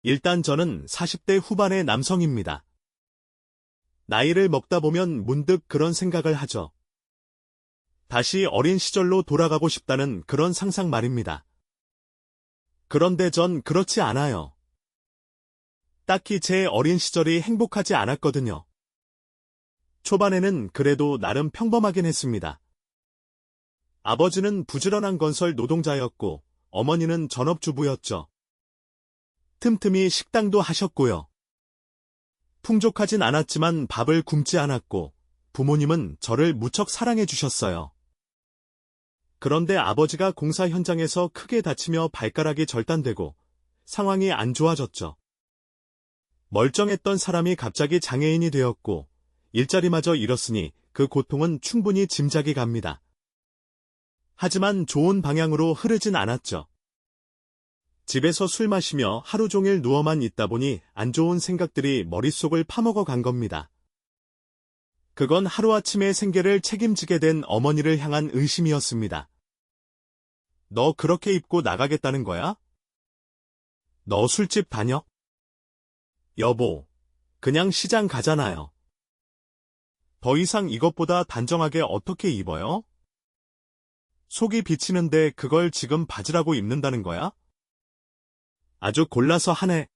일단 저는 40대 후반의 남성입니다. 나이를 먹다 보면 문득 그런 생각을 하죠. 다시 어린 시절로 돌아가고 싶다는 그런 상상 말입니다. 그런데 전 그렇지 않아요. 딱히 제 어린 시절이 행복하지 않았거든요. 초반에는 그래도 나름 평범하긴 했습니다. 아버지는 부지런한 건설 노동자였고 어머니는 전업주부였죠. 틈틈이 식당도 하셨고요. 풍족하진 않았지만 밥을 굶지 않았고 부모님은 저를 무척 사랑해 주셨어요. 그런데 아버지가 공사 현장에서 크게 다치며 발가락이 절단되고 상황이 안 좋아졌죠. 멀쩡했던 사람이 갑자기 장애인이 되었고 일자리마저 잃었으니 그 고통은 충분히 짐작이 갑니다. 하지만 좋은 방향으로 흐르진 않았죠. 집에서 술 마시며 하루 종일 누워만 있다 보니 안 좋은 생각들이 머릿속을 파먹어 간 겁니다. 그건 하루아침에 생계를 책임지게 된 어머니를 향한 의심이었습니다. 너 그렇게 입고 나가겠다는 거야? 너 술집 다녀? 여보, 그냥 시장 가잖아요. 더 이상 이것보다 단정하게 어떻게 입어요? 속이 비치는데 그걸 지금 바지라고 입는다는 거야? 아주 골라서 하네.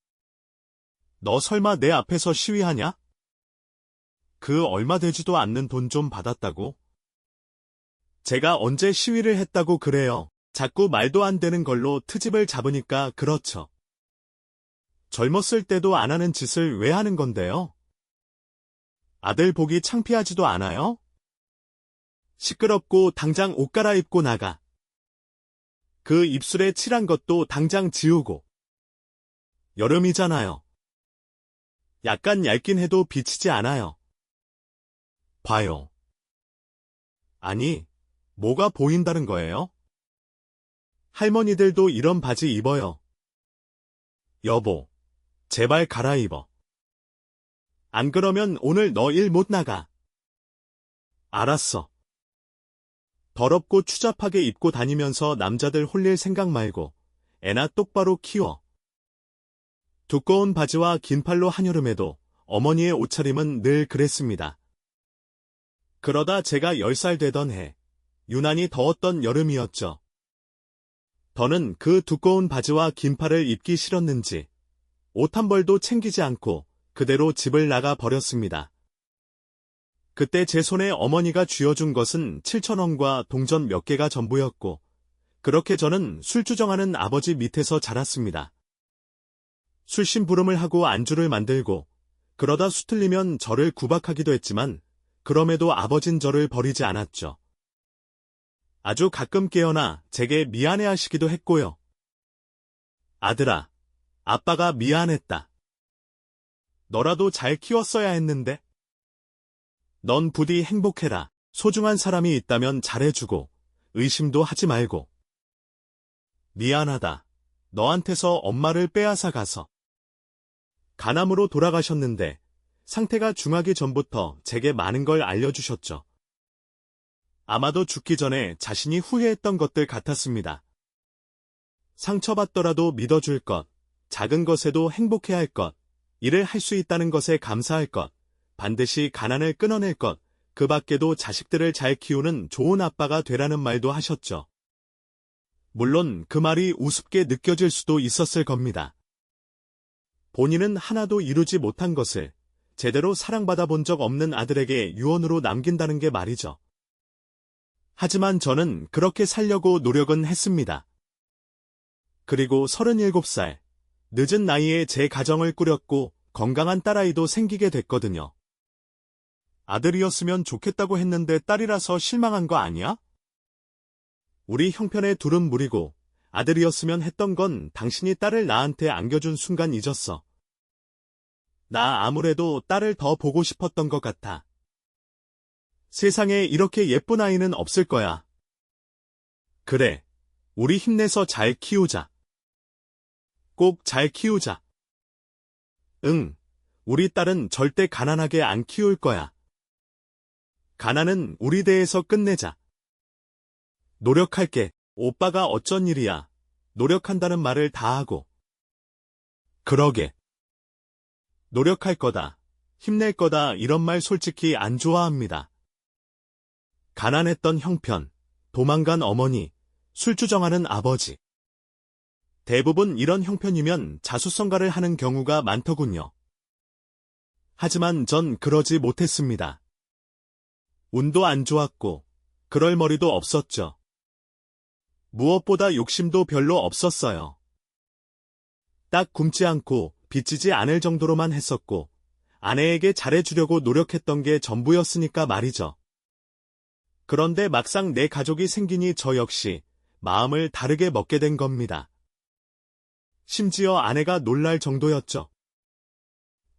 너 설마 내 앞에서 시위하냐? 그 얼마 되지도 않는 돈 좀 받았다고? 제가 언제 시위를 했다고 그래요. 자꾸 말도 안 되는 걸로 트집을 잡으니까 그렇죠. 젊었을 때도 안 하는 짓을 왜 하는 건데요? 아들 보기 창피하지도 않아요? 시끄럽고 당장 옷 갈아입고 나가. 그 입술에 칠한 것도 당장 지우고. 여름이잖아요. 약간 얇긴 해도 비치지 않아요. 봐요. 아니, 뭐가 보인다는 거예요? 할머니들도 이런 바지 입어요. 여보, 제발 갈아입어. 안 그러면 오늘 너 일 못 나가. 알았어. 더럽고 추잡하게 입고 다니면서 남자들 홀릴 생각 말고 애나 똑바로 키워. 두꺼운 바지와 긴 팔로 한여름에도 어머니의 옷차림은 늘 그랬습니다. 그러다 제가 10살 되던 해, 유난히 더웠던 여름이었죠. 더는 그 두꺼운 바지와 긴 팔을 입기 싫었는지 옷 한 벌도 챙기지 않고 그대로 집을 나가 버렸습니다. 그때 제 손에 어머니가 쥐어준 것은 7,000원과 동전 몇 개가 전부였고 그렇게 저는 술주정하는 아버지 밑에서 자랐습니다. 술심부름을 하고 안주를 만들고 그러다 수틀리면 저를 구박하기도 했지만 그럼에도 아버진 저를 버리지 않았죠. 아주 가끔 깨어나 제게 미안해하시기도 했고요. 아들아, 아빠가 미안했다. 너라도 잘 키웠어야 했는데. 넌 부디 행복해라. 소중한 사람이 있다면 잘해주고 의심도 하지 말고. 미안하다. 너한테서 엄마를 빼앗아 가서. 간암으로 돌아가셨는데 상태가 중하기 전부터 제게 많은 걸 알려주셨죠. 아마도 죽기 전에 자신이 후회했던 것들 같았습니다. 상처받더라도 믿어줄 것, 작은 것에도 행복해할 것, 일을 할 수 있다는 것에 감사할 것, 반드시 가난을 끊어낼 것, 그 밖에도 자식들을 잘 키우는 좋은 아빠가 되라는 말도 하셨죠. 물론 그 말이 우습게 느껴질 수도 있었을 겁니다. 본인은 하나도 이루지 못한 것을 제대로 사랑받아 본 적 없는 아들에게 유언으로 남긴다는 게 말이죠. 하지만 저는 그렇게 살려고 노력은 했습니다. 그리고 37살, 늦은 나이에 제 가정을 꾸렸고 건강한 딸아이도 생기게 됐거든요. 아들이었으면 좋겠다고 했는데 딸이라서 실망한 거 아니야? 우리 형편에 둘은 무리고 아들이었으면 했던 건 당신이 딸을 나한테 안겨준 순간 잊었어. 나 아무래도 딸을 더 보고 싶었던 것 같아. 세상에 이렇게 예쁜 아이는 없을 거야. 그래, 우리 힘내서 잘 키우자. 꼭 잘 키우자. 응, 우리 딸은 절대 가난하게 안 키울 거야. 가난은 우리 대에서 끝내자. 노력할게. 오빠가 어쩐 일이야. 노력한다는 말을 다 하고. 그러게. 노력할 거다, 힘낼 거다 이런 말 솔직히 안 좋아합니다. 가난했던 형편, 도망간 어머니, 술주정하는 아버지. 대부분 이런 형편이면 자수성가를 하는 경우가 많더군요. 하지만 전 그러지 못했습니다. 운도 안 좋았고 그럴 머리도 없었죠. 무엇보다 욕심도 별로 없었어요. 딱 굶지 않고 빚지지 않을 정도로만 했었고 아내에게 잘해주려고 노력했던 게 전부였으니까 말이죠. 그런데 막상 내 가족이 생기니 저 역시 마음을 다르게 먹게 된 겁니다. 심지어 아내가 놀랄 정도였죠.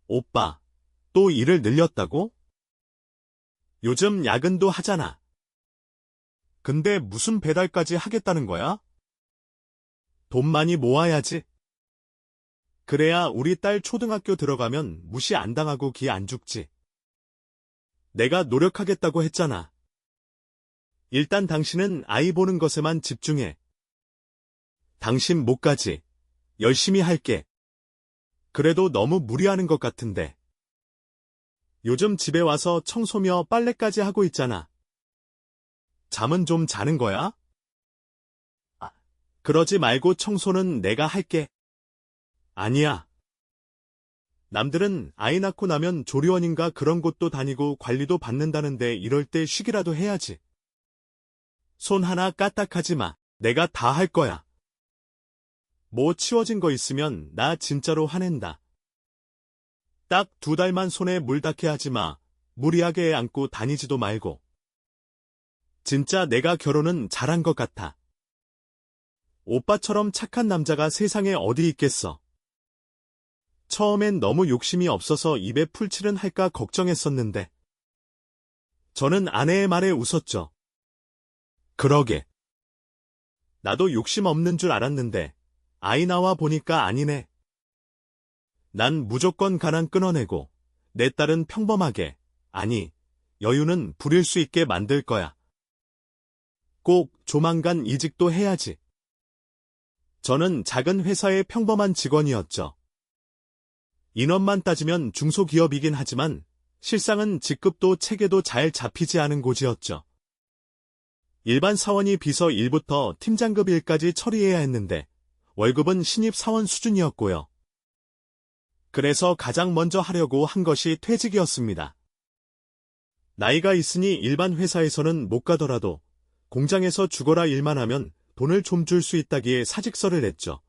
오빠, 또 일을 늘렸다고? 요즘 야근도 하잖아. 근데 무슨 배달까지 하겠다는 거야? 돈 많이 모아야지. 그래야 우리 딸 초등학교 들어가면 무시 안 당하고 기 안 죽지. 내가 노력하겠다고 했잖아. 일단 당신은 아이 보는 것에만 집중해. 당신 목까지 열심히 할게. 그래도 너무 무리하는 것 같은데. 요즘 집에 와서 청소며 빨래까지 하고 있잖아. 잠은 좀 자는 거야? 그러지 말고 청소는 내가 할게. 아니야. 남들은 아이 낳고 나면 조리원인가 그런 곳도 다니고 관리도 받는다는데 이럴 때 쉬기라도 해야지. 손 하나 까딱하지 마. 내가 다 할 거야. 뭐 치워진 거 있으면 나 진짜로 화낸다. 딱 2달만 손에 물 닿게 하지 마. 무리하게 안고 다니지도 말고. 진짜 내가 결혼은 잘한 것 같아. 오빠처럼 착한 남자가 세상에 어디 있겠어. 처음엔 너무 욕심이 없어서 입에 풀칠은 할까 걱정했었는데. 저는 아내의 말에 웃었죠. 그러게. 나도 욕심 없는 줄 알았는데 아이 나와 보니까 아니네. 난 무조건 가난 끊어내고 내 딸은 평범하게, 아니, 여유는 부릴 수 있게 만들 거야. 꼭 조만간 이직도 해야지. 저는 작은 회사의 평범한 직원이었죠. 인원만 따지면 중소기업이긴 하지만 실상은 직급도 체계도 잘 잡히지 않은 곳이었죠. 일반 사원이 비서 1부터 팀장급 1까지 처리해야 했는데 월급은 신입 사원 수준이었고요. 그래서 가장 먼저 하려고 한 것이 퇴직이었습니다. 나이가 있으니 일반 회사에서는 못 가더라도 공장에서 죽어라 일만 하면 돈을 좀 줄 수 있다기에 사직서를 냈죠.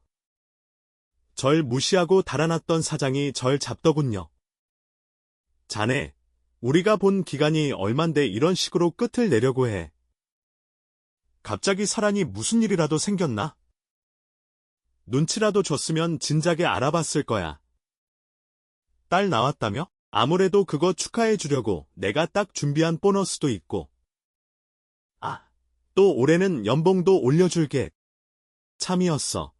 절 무시하고 달아났던 사장이 절 잡더군요. 자네, 우리가 본 기간이 얼만데 이런 식으로 끝을 내려고 해. 갑자기 사람이 무슨 일이라도 생겼나? 눈치라도 줬으면 진작에 알아봤을 거야. 딸 나왔다며? 아무래도 그거 축하해 주려고 내가 딱 준비한 보너스도 있고. 또 올해는 연봉도 올려줄게. 참이었어.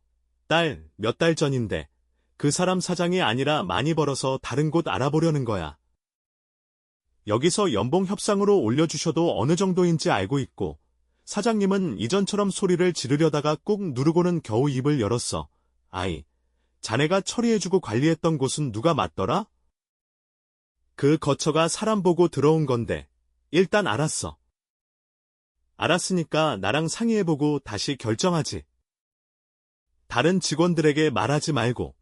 딸, 몇 달 전인데 그 사람 사장이 아니라 많이 벌어서 다른 곳 알아보려는 거야. 여기서 연봉 협상으로 올려주셔도 어느 정도인지 알고 있고 사장님은 이전처럼 소리를 지르려다가 꾹 누르고는 겨우 입을 열었어. 아이, 자네가 처리해주고 관리했던 곳은 누가 맞더라? 그 거처가 사람 보고 들어온 건데 일단 알았어. 알았으니까 나랑 상의해보고 다시 결정하지. 다른 직원들에게 말하지 말고.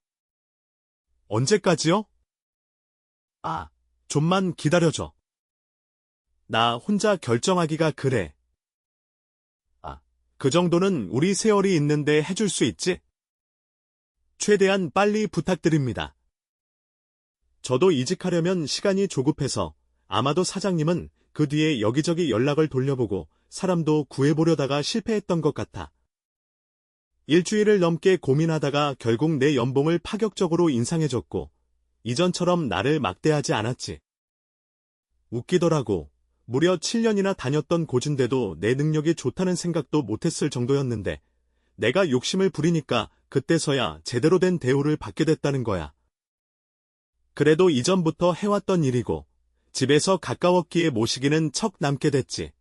언제까지요? 좀만 기다려줘. 나 혼자 결정하기가 그래. 그 정도는 우리 세월이 있는데 해줄 수 있지? 최대한 빨리 부탁드립니다. 저도 이직하려면 시간이 조급해서 아마도 사장님은 그 뒤에 여기저기 연락을 돌려보고 사람도 구해보려다가 실패했던 것 같아. 일주일을 넘게 고민하다가 결국 내 연봉을 파격적으로 인상해줬고 이전처럼 나를 막대하지 않았지. 웃기더라고. 무려 7년이나 다녔던 곳인데도 내 능력이 좋다는 생각도 못했을 정도였는데 내가 욕심을 부리니까 그때서야 제대로 된 대우를 받게 됐다는 거야. 그래도 이전부터 해왔던 일이고 집에서 가까웠기에 모시기는 척 남게 됐지.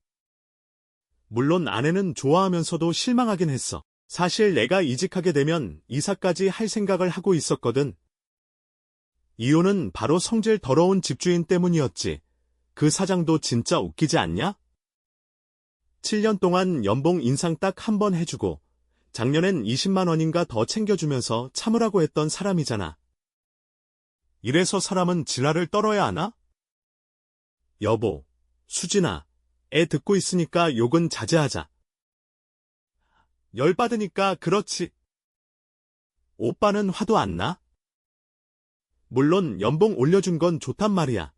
물론 아내는 좋아하면서도 실망하긴 했어. 사실 내가 이직하게 되면 이사까지 할 생각을 하고 있었거든. 이유는 바로 성질 더러운 집주인 때문이었지. 그 사장도 진짜 웃기지 않냐? 7년 동안 연봉 인상 딱 한 번 해주고 작년엔 20만 원인가 더 챙겨주면서 참으라고 했던 사람이잖아. 이래서 사람은 지랄을 떨어야 하나? 여보, 수진아, 애 듣고 있으니까 욕은 자제하자. 열받으니까 그렇지. 오빠는 화도 안 나? 물론 연봉 올려준 건 좋단 말이야.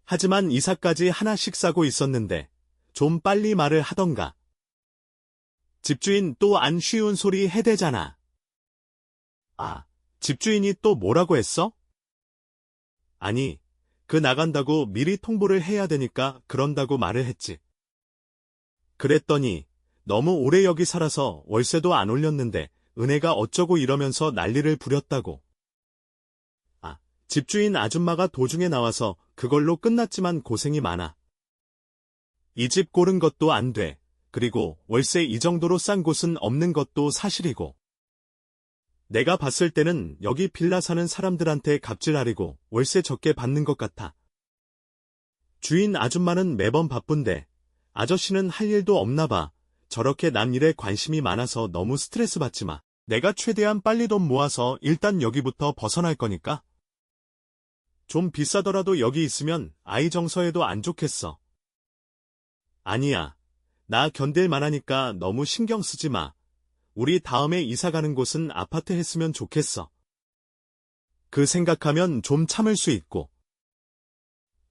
하지만 이사까지 하나씩 싸고 있었는데 좀 빨리 말을 하던가. 집주인 또 안 쉬운 소리 해대잖아. 아, 집주인이 또 뭐라고 했어? 아니, 그 나간다고 미리 통보를 해야 되니까 그런다고 말을 했지. 그랬더니 너무 오래 여기 살아서 월세도 안 올렸는데 은혜가 어쩌고 이러면서 난리를 부렸다고. 아, 집주인 아줌마가 도중에 나와서 그걸로 끝났지만 고생이 많아. 이 집 고른 것도 안 돼. 그리고 월세 이 정도로 싼 곳은 없는 것도 사실이고. 내가 봤을 때는 여기 빌라 사는 사람들한테 갑질하리고 월세 적게 받는 것 같아. 주인 아줌마는 매번 바쁜데 아저씨는 할 일도 없나 봐. 저렇게 남 일에 관심이 많아서 너무 스트레스 받지 마. 내가 최대한 빨리 돈 모아서 일단 여기부터 벗어날 거니까. 좀 비싸더라도 여기 있으면 아이 정서에도 안 좋겠어. 아니야. 나 견딜 만하니까 너무 신경 쓰지 마. 우리 다음에 이사 가는 곳은 아파트 했으면 좋겠어. 그 생각하면 좀 참을 수 있고.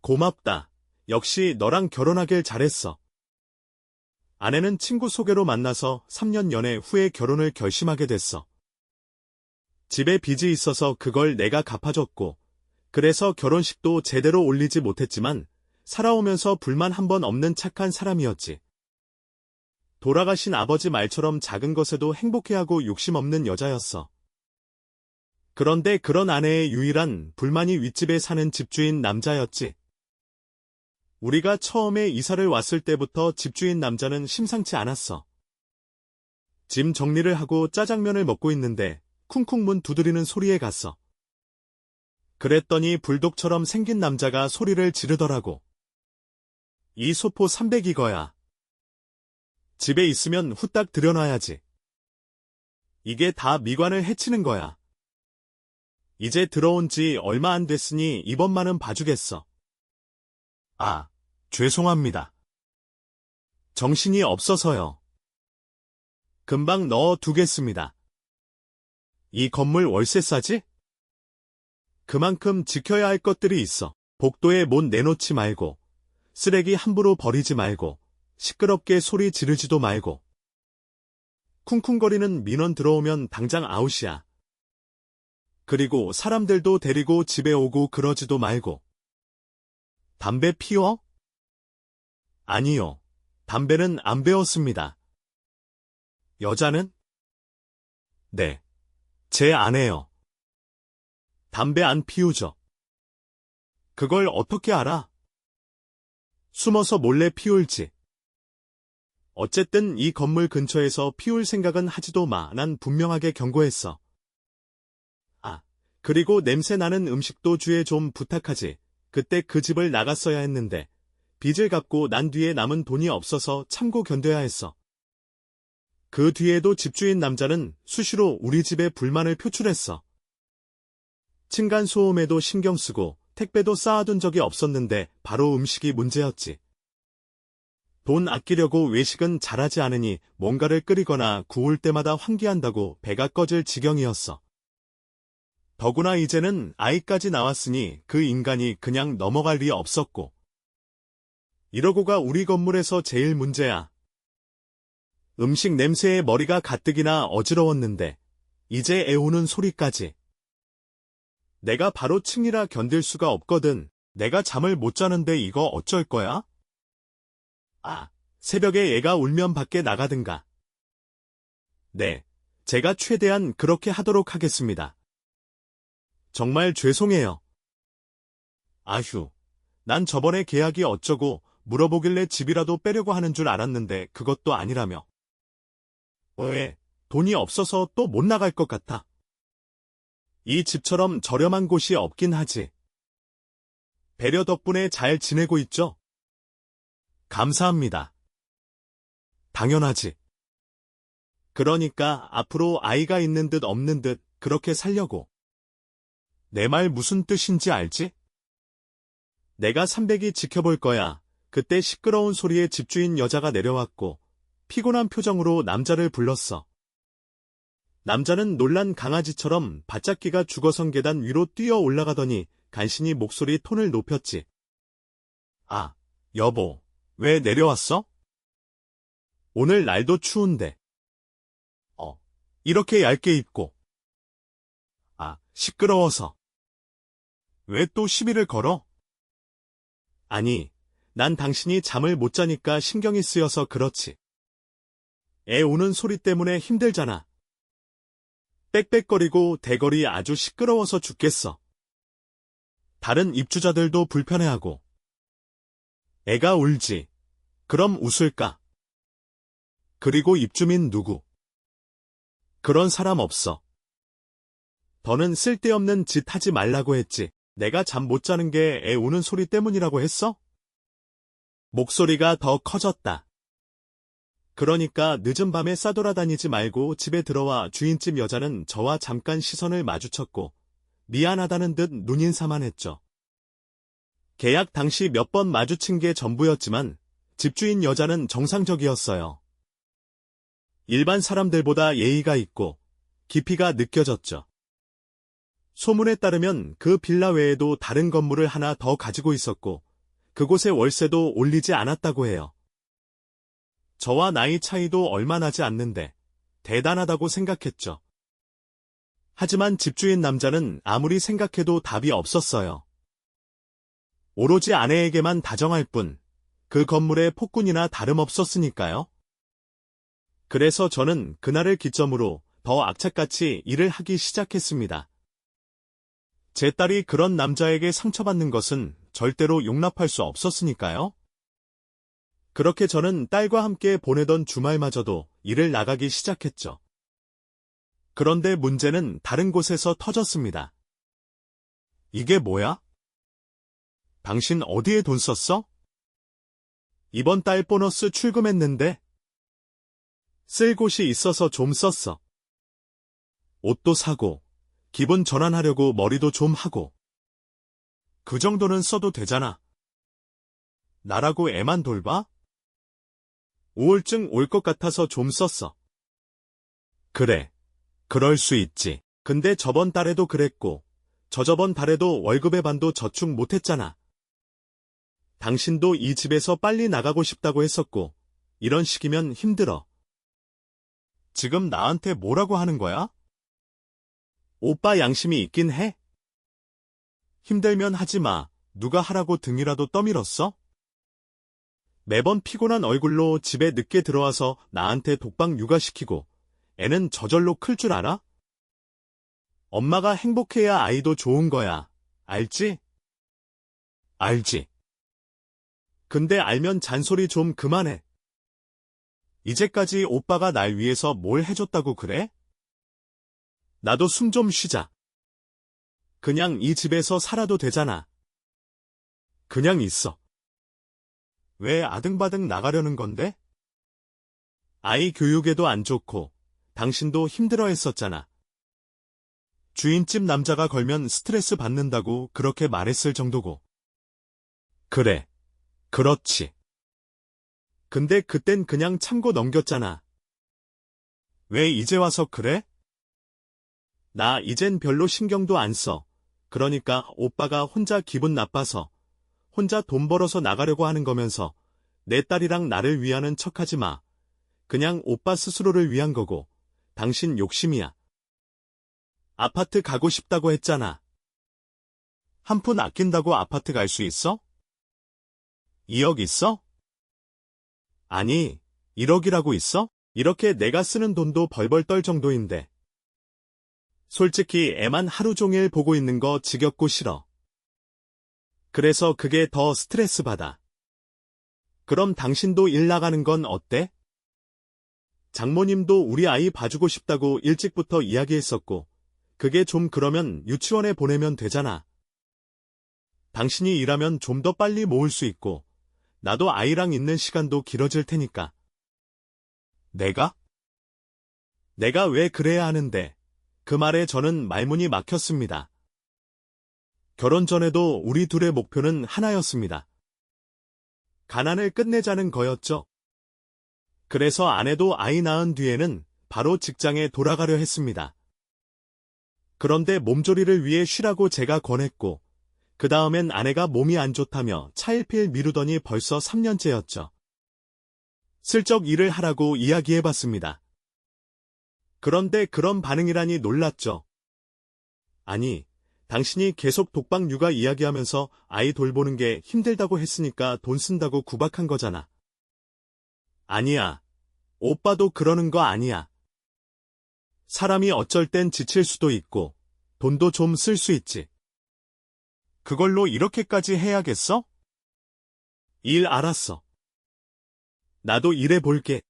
고맙다. 역시 너랑 결혼하길 잘했어. 아내는 친구 소개로 만나서 3년 연애 후에 결혼을 결심하게 됐어. 집에 빚이 있어서 그걸 내가 갚아줬고, 그래서 결혼식도 제대로 올리지 못했지만 살아오면서 불만 한 번 없는 착한 사람이었지. 돌아가신 아버지 말처럼 작은 것에도 행복해하고 욕심 없는 여자였어. 그런데 그런 아내의 유일한 불만이 윗집에 사는 집주인 남자였지. 우리가 처음에 이사를 왔을 때부터 집주인 남자는 심상치 않았어. 짐 정리를 하고 짜장면을 먹고 있는데 쿵쿵 문 두드리는 소리에 갔어. 그랬더니 불독처럼 생긴 남자가 소리를 지르더라고. 이 소포 300 이거야. 집에 있으면 후딱 들여놔야지. 이게 다 미관을 해치는 거야. 이제 들어온 지 얼마 안 됐으니 이번만은 봐주겠어. 아, 죄송합니다. 정신이 없어서요. 금방 넣어두겠습니다. 이 건물 월세 싸지? 그만큼 지켜야 할 것들이 있어. 복도에 못 내놓지 말고, 쓰레기 함부로 버리지 말고, 시끄럽게 소리 지르지도 말고. 쿵쿵거리는 민원 들어오면 당장 아웃이야. 그리고 사람들도 데리고 집에 오고 그러지도 말고. 담배 피워? 아니요. 담배는 안 배웠습니다. 여자는? 네. 제 아내요. 담배 안 피우죠. 그걸 어떻게 알아? 숨어서 몰래 피울지. 어쨌든 이 건물 근처에서 피울 생각은 하지도 마. 난 분명하게 경고했어. 아, 그리고 냄새 나는 음식도 주에 좀 부탁하지. 그때 그 집을 나갔어야 했는데 빚을 갚고 난 뒤에 남은 돈이 없어서 참고 견뎌야 했어. 그 뒤에도 집주인 남자는 수시로 우리 집에 불만을 표출했어. 층간소음에도 신경 쓰고 택배도 쌓아둔 적이 없었는데 바로 음식이 문제였지. 돈 아끼려고 외식은 잘하지 않으니 뭔가를 끓이거나 구울 때마다 환기한다고 배가 꺼질 지경이었어. 더구나 이제는 아이까지 나왔으니 그 인간이 그냥 넘어갈 리 없었고. 이러고가 우리 건물에서 제일 문제야. 음식 냄새에 머리가 가뜩이나 어지러웠는데 이제 애우는 소리까지. 내가 바로 층이라 견딜 수가 없거든. 내가 잠을 못 자는데 이거 어쩔 거야? 아, 새벽에 애가 울면 밖에 나가든가. 네, 제가 최대한 그렇게 하도록 하겠습니다. 정말 죄송해요. 아휴, 난 저번에 계약이 어쩌고 물어보길래 집이라도 빼려고 하는 줄 알았는데 그것도 아니라며. 왜? 돈이 없어서 또 못 나갈 것 같아. 이 집처럼 저렴한 곳이 없긴 하지. 배려 덕분에 잘 지내고 있죠? 감사합니다. 당연하지. 그러니까 앞으로 아이가 있는 듯 없는 듯 그렇게 살려고. 내 말 무슨 뜻인지 알지? 내가 300이 지켜볼 거야. 그때 시끄러운 소리에 집주인 여자가 내려왔고 피곤한 표정으로 남자를 불렀어. 남자는 놀란 강아지처럼 바짝기가 죽어선 계단 위로 뛰어 올라가더니 간신히 목소리 톤을 높였지. 아, 여보, 왜 내려왔어? 오늘 날도 추운데. 이렇게 얇게 입고. 아, 시끄러워서. 왜 또 시비를 걸어? 아니, 난 당신이 잠을 못 자니까 신경이 쓰여서 그렇지. 애 우는 소리 때문에 힘들잖아. 빽빽거리고 대거리 아주 시끄러워서 죽겠어. 다른 입주자들도 불편해하고. 애가 울지. 그럼 웃을까? 그리고 입주민 누구? 그런 사람 없어. 더는 쓸데없는 짓 하지 말라고 했지. 내가 잠 못 자는 게 애 우는 소리 때문이라고 했어? 목소리가 더 커졌다. 그러니까 늦은 밤에 싸돌아다니지 말고 집에 들어와. 주인집 여자는 저와 잠깐 시선을 마주쳤고 미안하다는 듯 눈인사만 했죠. 계약 당시 몇 번 마주친 게 전부였지만 집주인 여자는 정상적이었어요. 일반 사람들보다 예의가 있고 깊이가 느껴졌죠. 소문에 따르면 그 빌라 외에도 다른 건물을 하나 더 가지고 있었고 그곳의 월세도 올리지 않았다고 해요. 저와 나이 차이도 얼마 나지 않는데 대단하다고 생각했죠. 하지만 집주인 남자는 아무리 생각해도 답이 없었어요. 오로지 아내에게만 다정할 뿐 그 건물의 폭군이나 다름없었으니까요. 그래서 저는 그날을 기점으로 더 악착같이 일을 하기 시작했습니다. 제 딸이 그런 남자에게 상처받는 것은 절대로 용납할 수 없었으니까요. 그렇게 저는 딸과 함께 보내던 주말마저도 일을 나가기 시작했죠. 그런데 문제는 다른 곳에서 터졌습니다. 이게 뭐야? 당신 어디에 돈 썼어? 이번 달 보너스 출금했는데. 쓸 곳이 있어서 좀 썼어. 옷도 사고, 기분 전환하려고 머리도 좀 하고. 그 정도는 써도 되잖아. 나라고 애만 돌봐? 우울증 올 것 같아서 좀 썼어. 그래, 그럴 수 있지. 근데 저번 달에도 그랬고, 저저번 달에도 월급의 반도 저축 못했잖아. 당신도 이 집에서 빨리 나가고 싶다고 했었고, 이런 식이면 힘들어. 지금 나한테 뭐라고 하는 거야? 오빠 양심이 있긴 해? 힘들면 하지 마. 누가 하라고 등이라도 떠밀었어? 매번 피곤한 얼굴로 집에 늦게 들어와서 나한테 독박 육아시키고 애는 저절로 클 줄 알아? 엄마가 행복해야 아이도 좋은 거야. 알지? 알지. 근데 알면 잔소리 좀 그만해. 이제까지 오빠가 날 위해서 뭘 해줬다고 그래? 나도 숨 좀 쉬자. 그냥 이 집에서 살아도 되잖아. 그냥 있어. 왜 아등바등 나가려는 건데? 아이 교육에도 안 좋고 당신도 힘들어했었잖아. 주인집 남자가 걸면 스트레스 받는다고 그렇게 말했을 정도고. 그래. 그렇지. 근데 그땐 그냥 참고 넘겼잖아. 왜 이제 와서 그래? 나 이젠 별로 신경도 안 써. 그러니까 오빠가 혼자 기분 나빠서 혼자 돈 벌어서 나가려고 하는 거면서 내 딸이랑 나를 위하는 척하지 마. 그냥 오빠 스스로를 위한 거고 당신 욕심이야. 아파트 가고 싶다고 했잖아. 한 푼 아낀다고 아파트 갈 수 있어? 2억 있어? 아니, 1억이라고 있어? 이렇게 내가 쓰는 돈도 벌벌 떨 정도인데. 솔직히 애만 하루 종일 보고 있는 거 지겹고 싫어. 그래서 그게 더 스트레스 받아. 그럼 당신도 일 나가는 건 어때? 장모님도 우리 아이 봐주고 싶다고 일찍부터 이야기했었고, 그게 좀 그러면 유치원에 보내면 되잖아. 당신이 일하면 좀 더 빨리 모을 수 있고, 나도 아이랑 있는 시간도 길어질 테니까. 내가? 내가 왜 그래야 하는데? 그 말에 저는 말문이 막혔습니다. 결혼 전에도 우리 둘의 목표는 하나였습니다. 가난을 끝내자는 거였죠. 그래서 아내도 아이 낳은 뒤에는 바로 직장에 돌아가려 했습니다. 그런데 몸조리를 위해 쉬라고 제가 권했고, 그 다음엔 아내가 몸이 안 좋다며 차일피일 미루더니 벌써 3년째였죠. 슬쩍 일을 하라고 이야기해봤습니다. 그런데 그런 반응이라니 놀랐죠. 아니, 당신이 계속 독박 육아 이야기하면서 아이 돌보는 게 힘들다고 했으니까 돈 쓴다고 구박한 거잖아. 아니야. 오빠도 그러는 거 아니야. 사람이 어쩔 땐 지칠 수도 있고, 돈도 좀 쓸 수 있지. 그걸로 이렇게까지 해야겠어? 일 알았어. 나도 일해볼게.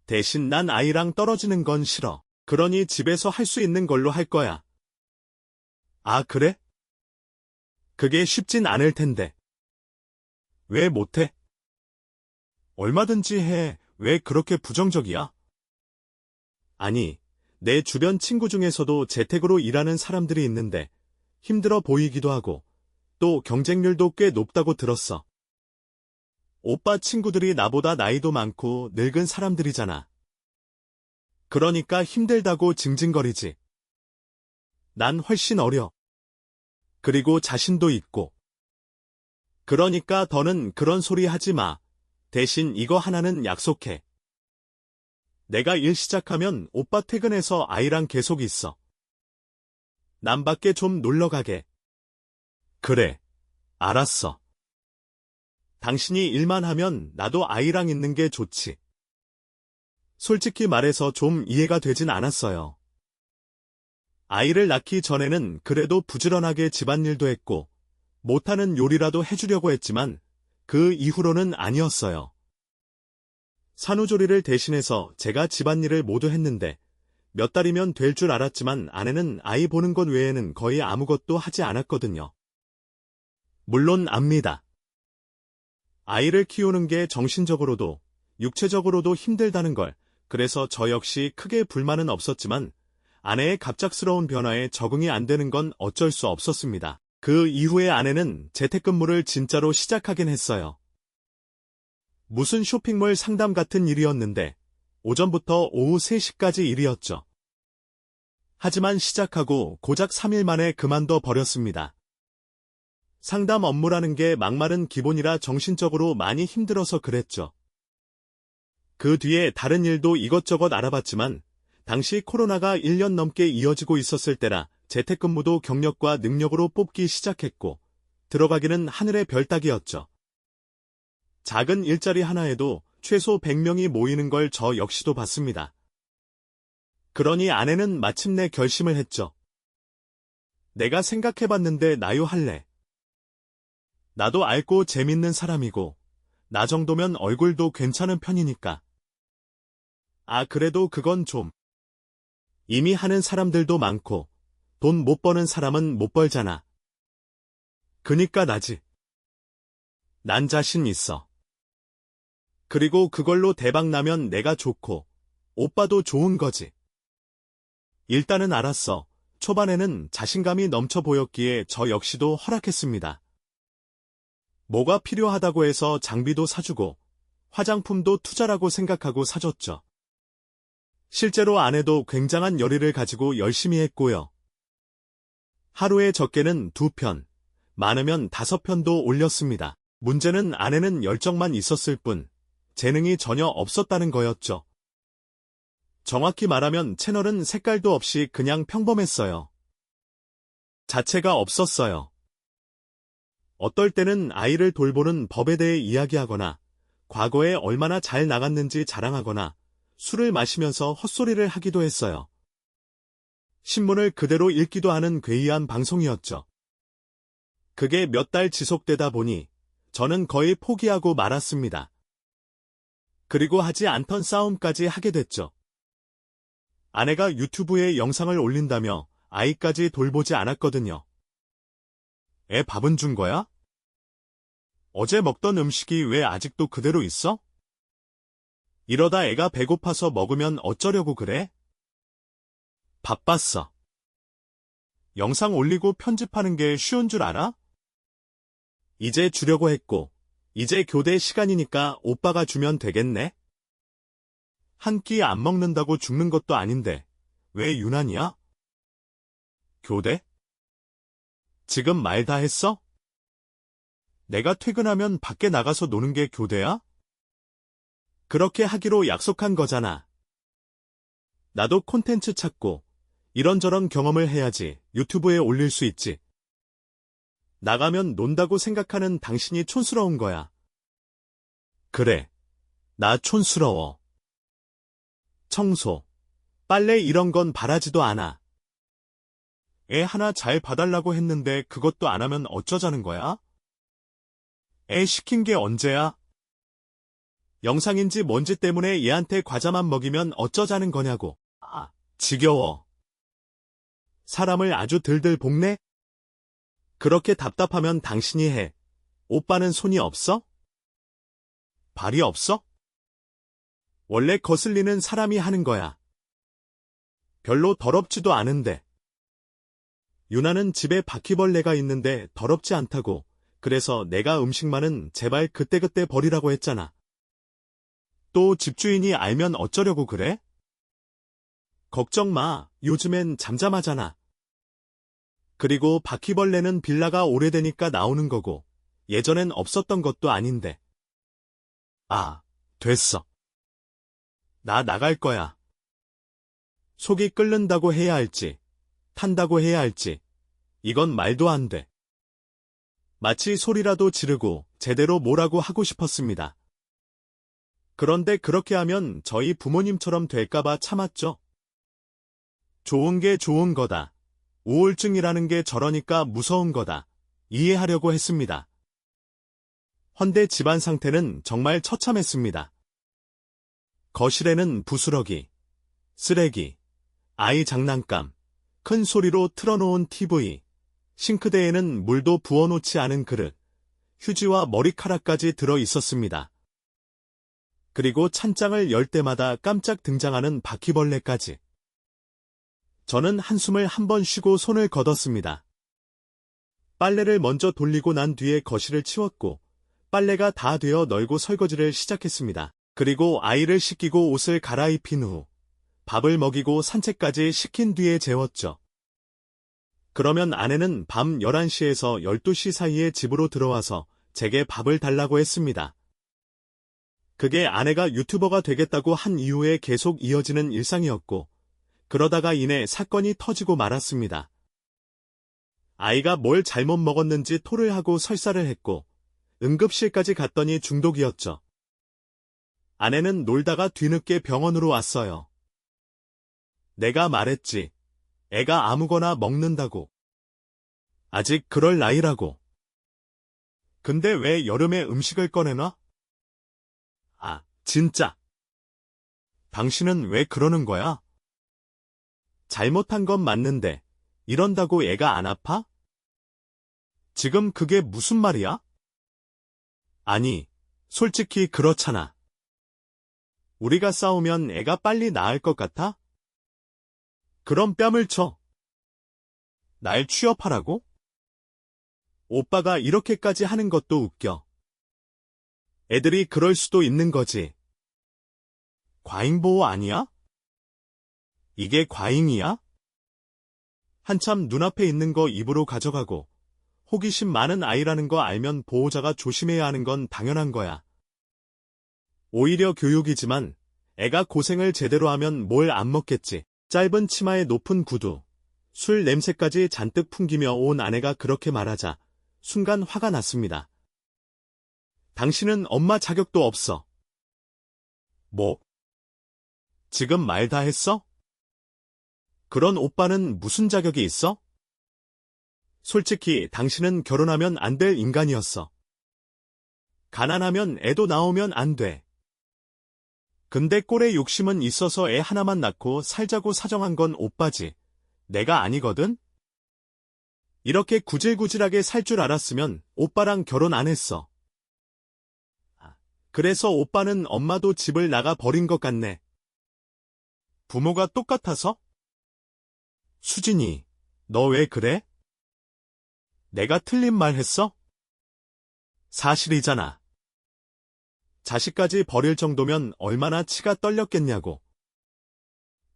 대신 난 아이랑 떨어지는 건 싫어. 그러니 집에서 할 수 있는 걸로 할 거야. 아, 그래? 그게 쉽진 않을 텐데. 왜 못해? 얼마든지 해. 왜 그렇게 부정적이야? 아니, 내 주변 친구 중에서도 재택으로 일하는 사람들이 있는데 힘들어 보이기도 하고 또 경쟁률도 꽤 높다고 들었어. 오빠 친구들이 나보다 나이도 많고 늙은 사람들이잖아. 그러니까 힘들다고 징징거리지. 난 훨씬 어려. 그리고 자신도 있고. 그러니까 더는 그런 소리 하지 마. 대신 이거 하나는 약속해. 내가 일 시작하면 오빠 퇴근해서 아이랑 계속 있어. 남 밖에 좀 놀러 가게. 그래. 알았어. 당신이 일만 하면 나도 아이랑 있는 게 좋지. 솔직히 말해서 좀 이해가 되진 않았어요. 아이를 낳기 전에는 그래도 부지런하게 집안일도 했고, 못하는 요리라도 해주려고 했지만, 그 이후로는 아니었어요. 산후조리를 대신해서 제가 집안일을 모두 했는데, 몇 달이면 될 줄 알았지만 아내는 아이 보는 것 외에는 거의 아무것도 하지 않았거든요. 물론 압니다. 아이를 키우는 게 정신적으로도, 육체적으로도 힘들다는 걸, 그래서 저 역시 크게 불만은 없었지만, 아내의 갑작스러운 변화에 적응이 안 되는 건 어쩔 수 없었습니다. 그 이후에 아내는 재택근무를 진짜로 시작하긴 했어요. 무슨 쇼핑몰 상담 같은 일이었는데 오전부터 오후 3시까지 일이었죠. 하지만 시작하고 고작 3일 만에 그만둬 버렸습니다. 상담 업무라는 게 막말은 기본이라 정신적으로 많이 힘들어서 그랬죠. 그 뒤에 다른 일도 이것저것 알아봤지만 당시 코로나가 1년 넘게 이어지고 있었을 때라 재택근무도 경력과 능력으로 뽑기 시작했고 들어가기는 하늘의 별 따기였죠. 작은 일자리 하나에도 최소 100명이 모이는 걸 저 역시도 봤습니다. 그러니 아내는 마침내 결심을 했죠. 내가 생각해봤는데 나요 할래. 나도 밝고 재밌는 사람이고 나 정도면 얼굴도 괜찮은 편이니까. 아, 그래도 그건 좀. 이미 하는 사람들도 많고 돈 못 버는 사람은 못 벌잖아. 그니까 나지. 난 자신 있어. 그리고 그걸로 대박 나면 내가 좋고 오빠도 좋은 거지. 일단은 알았어. 초반에는 자신감이 넘쳐 보였기에 저 역시도 허락했습니다. 뭐가 필요하다고 해서 장비도 사주고 화장품도 투자라고 생각하고 사줬죠. 실제로 아내도 굉장한 열의를 가지고 열심히 했고요. 하루에 적게는 2편, 많으면 5편도 올렸습니다. 문제는 아내는 열정만 있었을 뿐 재능이 전혀 없었다는 거였죠. 정확히 말하면 채널은 색깔도 없이 그냥 평범했어요. 자체가 없었어요. 어떨 때는 아이를 돌보는 법에 대해 이야기하거나 과거에 얼마나 잘 나갔는지 자랑하거나 술을 마시면서 헛소리를 하기도 했어요. 신문을 그대로 읽기도 하는 괴이한 방송이었죠. 그게 몇 달 지속되다 보니 저는 거의 포기하고 말았습니다. 그리고 하지 않던 싸움까지 하게 됐죠. 아내가 유튜브에 영상을 올린다며 아이까지 돌보지 않았거든요. 애 밥은 준 거야? 어제 먹던 음식이 왜 아직도 그대로 있어? 이러다 애가 배고파서 먹으면 어쩌려고 그래? 바빴어. 영상 올리고 편집하는 게 쉬운 줄 알아? 이제 주려고 했고, 이제 교대 시간이니까 오빠가 주면 되겠네? 한 끼 안 먹는다고 죽는 것도 아닌데, 왜 유난이야? 교대? 지금 말 다 했어? 내가 퇴근하면 밖에 나가서 노는 게 교대야? 그렇게 하기로 약속한 거잖아. 나도 콘텐츠 찾고 이런저런 경험을 해야지 유튜브에 올릴 수 있지. 나가면 논다고 생각하는 당신이 촌스러운 거야. 그래, 나 촌스러워. 청소, 빨래 이런 건 바라지도 않아. 애 하나 잘 봐달라고 했는데 그것도 안 하면 어쩌자는 거야? 애 시킨 게 언제야? 영상인지 뭔지 때문에 얘한테 과자만 먹이면 어쩌자는 거냐고. 아, 지겨워. 사람을 아주 들들 볶네? 그렇게 답답하면 당신이 해. 오빠는 손이 없어? 발이 없어? 원래 거슬리는 사람이 하는 거야. 별로 더럽지도 않은데. 유나는 집에 바퀴벌레가 있는데 더럽지 않다고. 그래서 내가 음식만은 제발 그때그때 버리라고 했잖아. 또 집주인이 알면 어쩌려고 그래? 걱정 마. 요즘엔 잠잠하잖아. 그리고 바퀴벌레는 빌라가 오래되니까 나오는 거고 예전엔 없었던 것도 아닌데. 아, 됐어. 나 나갈 거야. 속이 끓는다고 해야 할지, 탄다고 해야 할지, 이건 말도 안 돼. 마치 소리라도 지르고 제대로 뭐라고 하고 싶었습니다. 그런데 그렇게 하면 저희 부모님처럼 될까봐 참았죠. 좋은 게 좋은 거다. 우울증이라는 게 저러니까 무서운 거다. 이해하려고 했습니다. 헌데 집안 상태는 정말 처참했습니다. 거실에는 부스러기, 쓰레기, 아이 장난감, 큰 소리로 틀어놓은 TV, 싱크대에는 물도 부어놓지 않은 그릇, 휴지와 머리카락까지 들어 있었습니다. 그리고 찬장을 열 때마다 깜짝 등장하는 바퀴벌레까지. 저는 한숨을 한번 쉬고 손을 걷었습니다. 빨래를 먼저 돌리고 난 뒤에 거실을 치웠고 빨래가 다 되어 널고 설거지를 시작했습니다. 그리고 아이를 씻기고 옷을 갈아입힌 후 밥을 먹이고 산책까지 시킨 뒤에 재웠죠. 그러면 아내는 밤 11시에서 12시 사이에 집으로 들어와서 제게 밥을 달라고 했습니다. 그게 아내가 유튜버가 되겠다고 한 이후에 계속 이어지는 일상이었고 그러다가 이내 사건이 터지고 말았습니다. 아이가 뭘 잘못 먹었는지 토를 하고 설사를 했고 응급실까지 갔더니 중독이었죠. 아내는 놀다가 뒤늦게 병원으로 왔어요. 내가 말했지. 애가 아무거나 먹는다고. 아직 그럴 나이라고. 근데 왜 여름에 음식을 꺼내놔? 아, 진짜. 당신은 왜 그러는 거야? 잘못한 건 맞는데 이런다고 애가 안 아파? 지금 그게 무슨 말이야? 아니, 솔직히 그렇잖아. 우리가 싸우면 애가 빨리 나을 것 같아? 그럼 뺨을 쳐. 날 취업하라고? 오빠가 이렇게까지 하는 것도 웃겨. 애들이 그럴 수도 있는 거지. 과잉보호 아니야? 이게 과잉이야? 한참 눈앞에 있는 거 입으로 가져가고 호기심 많은 아이라는 거 알면 보호자가 조심해야 하는 건 당연한 거야. 오히려 교육이지만 애가 고생을 제대로 하면 뭘 안 먹겠지. 짧은 치마에 높은 구두, 술 냄새까지 잔뜩 풍기며 온 아내가 그렇게 말하자 순간 화가 났습니다. 당신은 엄마 자격도 없어. 뭐? 지금 말 다 했어? 그런 오빠는 무슨 자격이 있어? 솔직히 당신은 결혼하면 안 될 인간이었어. 가난하면 애도 나오면 안 돼. 근데 꼴에 욕심은 있어서 애 하나만 낳고 살자고 사정한 건 오빠지. 내가 아니거든? 이렇게 구질구질하게 살 줄 알았으면 오빠랑 결혼 안 했어. 그래서 오빠는 엄마도 집을 나가 버린 것 같네. 부모가 똑같아서? 수진이, 너 왜 그래? 내가 틀린 말 했어? 사실이잖아. 자식까지 버릴 정도면 얼마나 치가 떨렸겠냐고.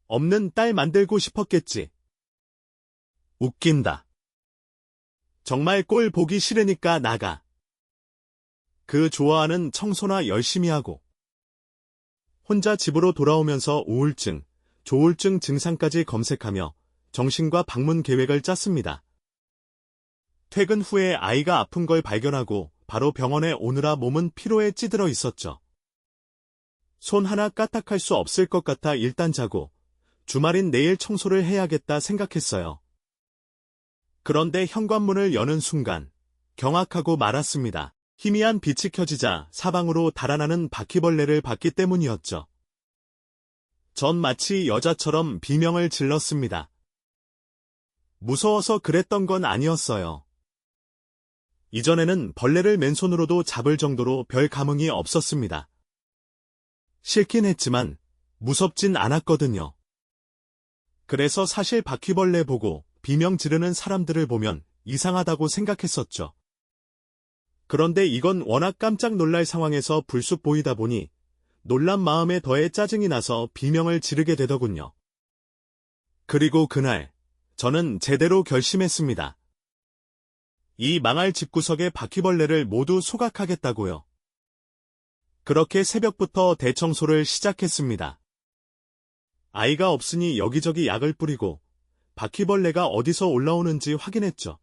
없는 딸 만들고 싶었겠지. 웃긴다. 정말 꼴 보기 싫으니까 나가. 그 좋아하는 청소나 열심히 하고. 혼자 집으로 돌아오면서 우울증, 조울증 증상까지 검색하며 정신과 방문 계획을 짰습니다. 퇴근 후에 아이가 아픈 걸 발견하고 바로 병원에 오느라 몸은 피로에 찌들어 있었죠. 손 하나 까딱할 수 없을 것 같아 일단 자고 주말인 내일 청소를 해야겠다 생각했어요. 그런데 현관문을 여는 순간 경악하고 말았습니다. 희미한 빛이 켜지자 사방으로 달아나는 바퀴벌레를 봤기 때문이었죠. 전 마치 여자처럼 비명을 질렀습니다. 무서워서 그랬던 건 아니었어요. 이전에는 벌레를 맨손으로도 잡을 정도로 별 감흥이 없었습니다. 싫긴 했지만 무섭진 않았거든요. 그래서 사실 바퀴벌레 보고 비명 지르는 사람들을 보면 이상하다고 생각했었죠. 그런데 이건 워낙 깜짝 놀랄 상황에서 불쑥 보이다 보니 놀란 마음에 더해 짜증이 나서 비명을 지르게 되더군요. 그리고 그날 저는 제대로 결심했습니다. 이 망할 집구석의 바퀴벌레를 모두 소각하겠다고요. 그렇게 새벽부터 대청소를 시작했습니다. 아이가 없으니 여기저기 약을 뿌리고 바퀴벌레가 어디서 올라오는지 확인했죠.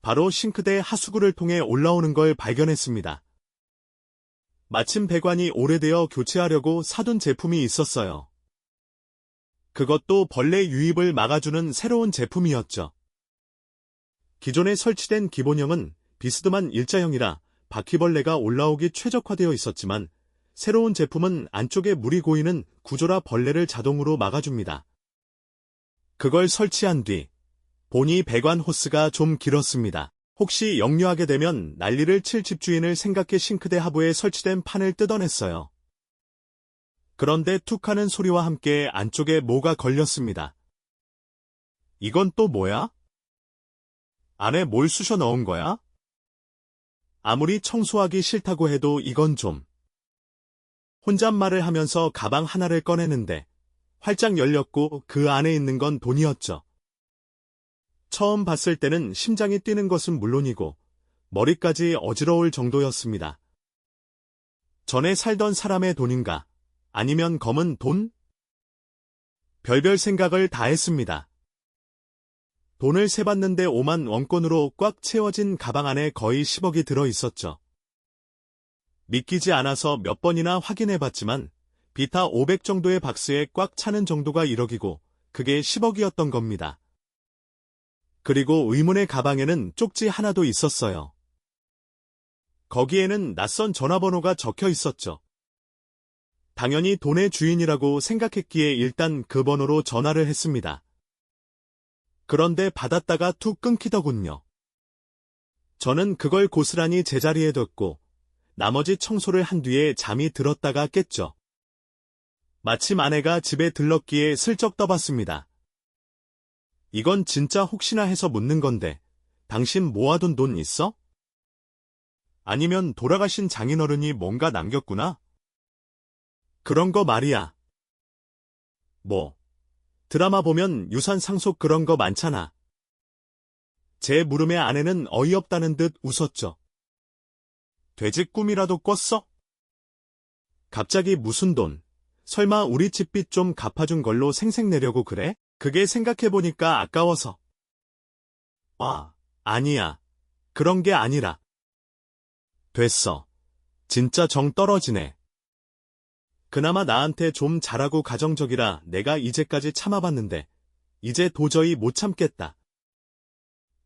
바로 싱크대 하수구를 통해 올라오는 걸 발견했습니다. 마침 배관이 오래되어 교체하려고 사둔 제품이 있었어요. 그것도 벌레 유입을 막아주는 새로운 제품이었죠. 기존에 설치된 기본형은 비스듬한 일자형이라 바퀴벌레가 올라오기 최적화되어 있었지만 새로운 제품은 안쪽에 물이 고이는 구조라 벌레를 자동으로 막아줍니다. 그걸 설치한 뒤 보니 배관 호스가 좀 길었습니다. 혹시 역류하게 되면 난리를 칠 집주인을 생각해 싱크대 하부에 설치된 판을 뜯어냈어요. 그런데 툭 하는 소리와 함께 안쪽에 뭐가 걸렸습니다. 이건 또 뭐야? 안에 뭘 쑤셔 넣은 거야? 아무리 청소하기 싫다고 해도 이건 좀. 혼잣말을 하면서 가방 하나를 꺼내는데 활짝 열렸고 그 안에 있는 건 돈이었죠. 처음 봤을 때는 심장이 뛰는 것은 물론이고 머리까지 어지러울 정도였습니다. 전에 살던 사람의 돈인가? 아니면 검은 돈? 별별 생각을 다 했습니다. 돈을 세봤는데 5만 원권으로 꽉 채워진 가방 안에 거의 10억이 들어 있었죠. 믿기지 않아서 몇 번이나 확인해봤지만 비타 500 정도의 박스에 꽉 차는 정도가 1억이고 그게 10억이었던 겁니다. 그리고 의문의 가방에는 쪽지 하나도 있었어요. 거기에는 낯선 전화번호가 적혀 있었죠. 당연히 돈의 주인이라고 생각했기에 일단 그 번호로 전화를 했습니다. 그런데 받았다가 툭 끊기더군요. 저는 그걸 고스란히 제자리에 뒀고 나머지 청소를 한 뒤에 잠이 들었다가 깼죠. 마침 아내가 집에 들렀기에 슬쩍 떠봤습니다. 이건 진짜 혹시나 해서 묻는 건데 당신 모아둔 돈 있어? 아니면 돌아가신 장인어른이 뭔가 남겼구나? 그런 거 말이야. 뭐, 드라마 보면 유산 상속 그런 거 많잖아. 제 물음에 아내는 어이없다는 듯 웃었죠. 돼지 꿈이라도 꿨어? 갑자기 무슨 돈? 설마 우리 집빚 좀 갚아준 걸로 생색내려고 그래? 그게 생각해보니까 아까워서. 아니야. 그런 게 아니라. 됐어. 진짜 정 떨어지네. 그나마 나한테 좀 잘하고 가정적이라 내가 이제까지 참아봤는데 이제 도저히 못 참겠다.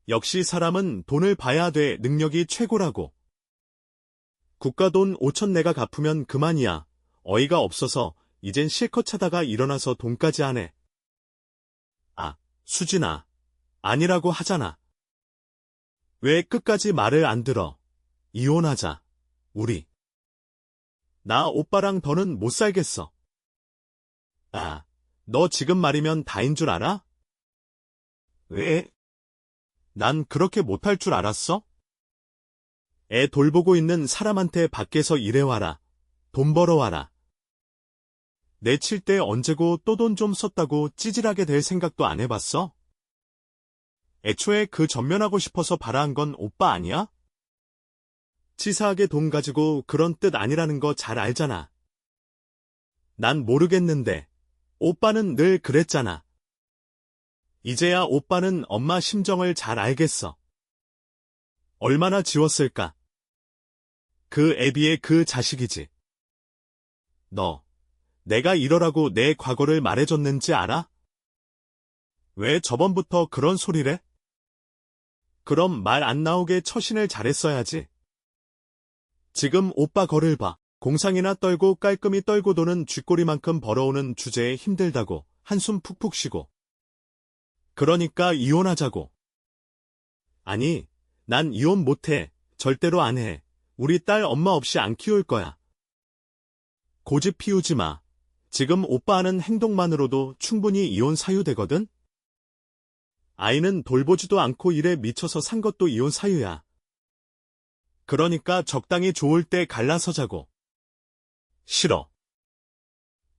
역시 사람은 돈을 봐야 돼 능력이 최고라고. 국가 돈 5천 내가 갚으면 그만이야. 어이가 없어서 이젠 실컷 차다가 일어나서 돈까지 하네. 수진아, 아니라고 하잖아. 왜 끝까지 말을 안 들어? 이혼하자, 우리. 나 오빠랑 더는 못 살겠어. 아, 너 지금 말이면 다인 줄 알아? 왜? 난 그렇게 못할 줄 알았어? 애 돌보고 있는 사람한테 밖에서 일해와라. 돈 벌어와라. 내칠 때 언제고 또 돈 좀 썼다고 찌질하게 될 생각도 안 해봤어? 애초에 그 전면하고 싶어서 바라한 건 오빠 아니야? 치사하게 돈 가지고 그런 뜻 아니라는 거 잘 알잖아. 난 모르겠는데, 오빠는 늘 그랬잖아. 이제야 오빠는 엄마 심정을 잘 알겠어. 얼마나 지웠을까? 그 애비의 그 자식이지. 너, 내가 이러라고 내 과거를 말해줬는지 알아? 왜 저번부터 그런 소리래? 그럼 말 안 나오게 처신을 잘했어야지. 지금 오빠 거를 봐. 공상이나 떨고 깔끔히 떨고 도는 쥐꼬리만큼 벌어오는 주제에 힘들다고 한숨 푹푹 쉬고. 그러니까 이혼하자고. 아니, 난 이혼 못해. 절대로 안 해. 우리 딸 엄마 없이 안 키울 거야. 고집 피우지 마. 지금 오빠 하는 행동만으로도 충분히 이혼 사유되거든? 아이는 돌보지도 않고 일에 미쳐서 산 것도 이혼 사유야. 그러니까 적당히 좋을 때 갈라서자고. 싫어.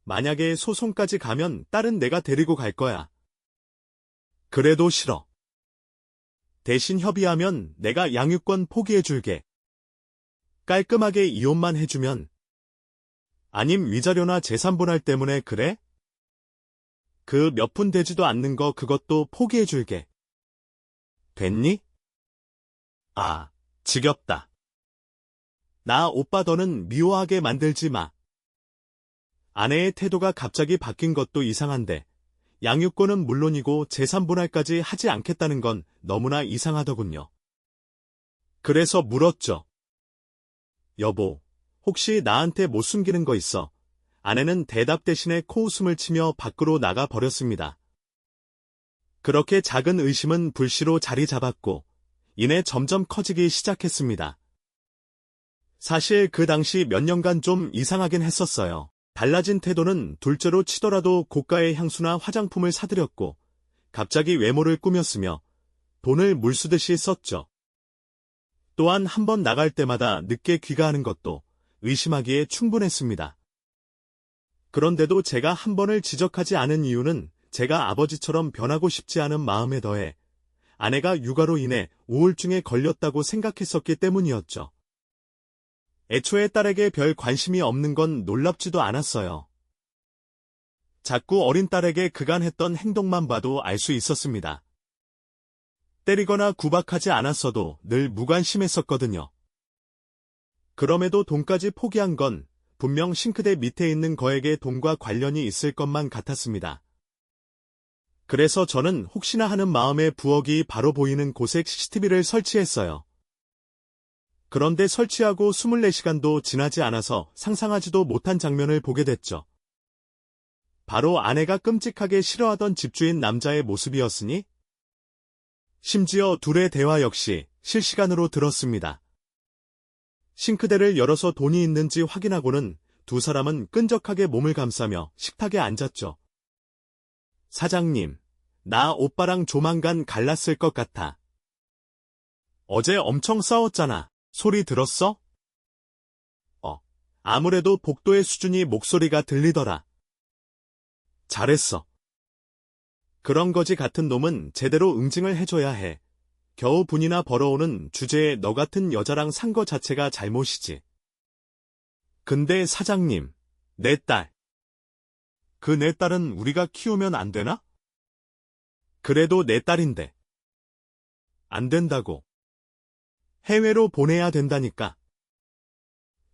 만약에 소송까지 가면 딸은 내가 데리고 갈 거야. 그래도 싫어. 대신 협의하면 내가 양육권 포기해줄게. 깔끔하게 이혼만 해주면. 아님 위자료나 재산분할 때문에 그래? 그 몇 푼 되지도 않는 거 그것도 포기해줄게. 됐니? 아, 지겹다. 나 오빠 더는 미워하게 만들지 마. 아내의 태도가 갑자기 바뀐 것도 이상한데 양육권은 물론이고 재산분할까지 하지 않겠다는 건 너무나 이상하더군요. 그래서 물었죠. 여보, 혹시 나한테 못 숨기는 거 있어? 아내는 대답 대신에 코웃음을 치며 밖으로 나가 버렸습니다. 그렇게 작은 의심은 불씨로 자리 잡았고 이내 점점 커지기 시작했습니다. 사실 그 당시 몇 년간 좀 이상하긴 했었어요. 달라진 태도는 둘째로 치더라도 고가의 향수나 화장품을 사들였고 갑자기 외모를 꾸몄으며 돈을 물쓰듯이 썼죠. 또한 한 번 나갈 때마다 늦게 귀가하는 것도 의심하기에 충분했습니다. 그런데도 제가 한 번을 지적하지 않은 이유는 제가 아버지처럼 변하고 싶지 않은 마음에 더해 아내가 육아로 인해 우울증에 걸렸다고 생각했었기 때문이었죠. 애초에 딸에게 별 관심이 없는 건 놀랍지도 않았어요. 자꾸 어린 딸에게 그간했던 행동만 봐도 알 수 있었습니다. 때리거나 구박하지 않았어도 늘 무관심했었거든요. 그럼에도 돈까지 포기한 건 분명 싱크대 밑에 있는 거에게 돈과 관련이 있을 것만 같았습니다. 그래서 저는 혹시나 하는 마음에 부엌이 바로 보이는 곳에 CCTV를 설치했어요. 그런데 설치하고 24시간도 지나지 않아서 상상하지도 못한 장면을 보게 됐죠. 바로 아내가 끔찍하게 싫어하던 집주인 남자의 모습이었으니 심지어 둘의 대화 역시 실시간으로 들었습니다. 싱크대를 열어서 돈이 있는지 확인하고는 두 사람은 끈적하게 몸을 감싸며 식탁에 앉았죠. 사장님, 나 오빠랑 조만간 갈랐을 것 같아. 어제 엄청 싸웠잖아. 소리 들었어? 아무래도 복도의 수준이 목소리가 들리더라. 잘했어. 그런 거지 같은 놈은 제대로 응징을 해줘야 해. 겨우 분이나 벌어오는 주제에 너 같은 여자랑 산 거 자체가 잘못이지. 근데 사장님, 내 딸. 그 내 딸은 우리가 키우면 안 되나? 그래도 내 딸인데. 안 된다고. 해외로 보내야 된다니까.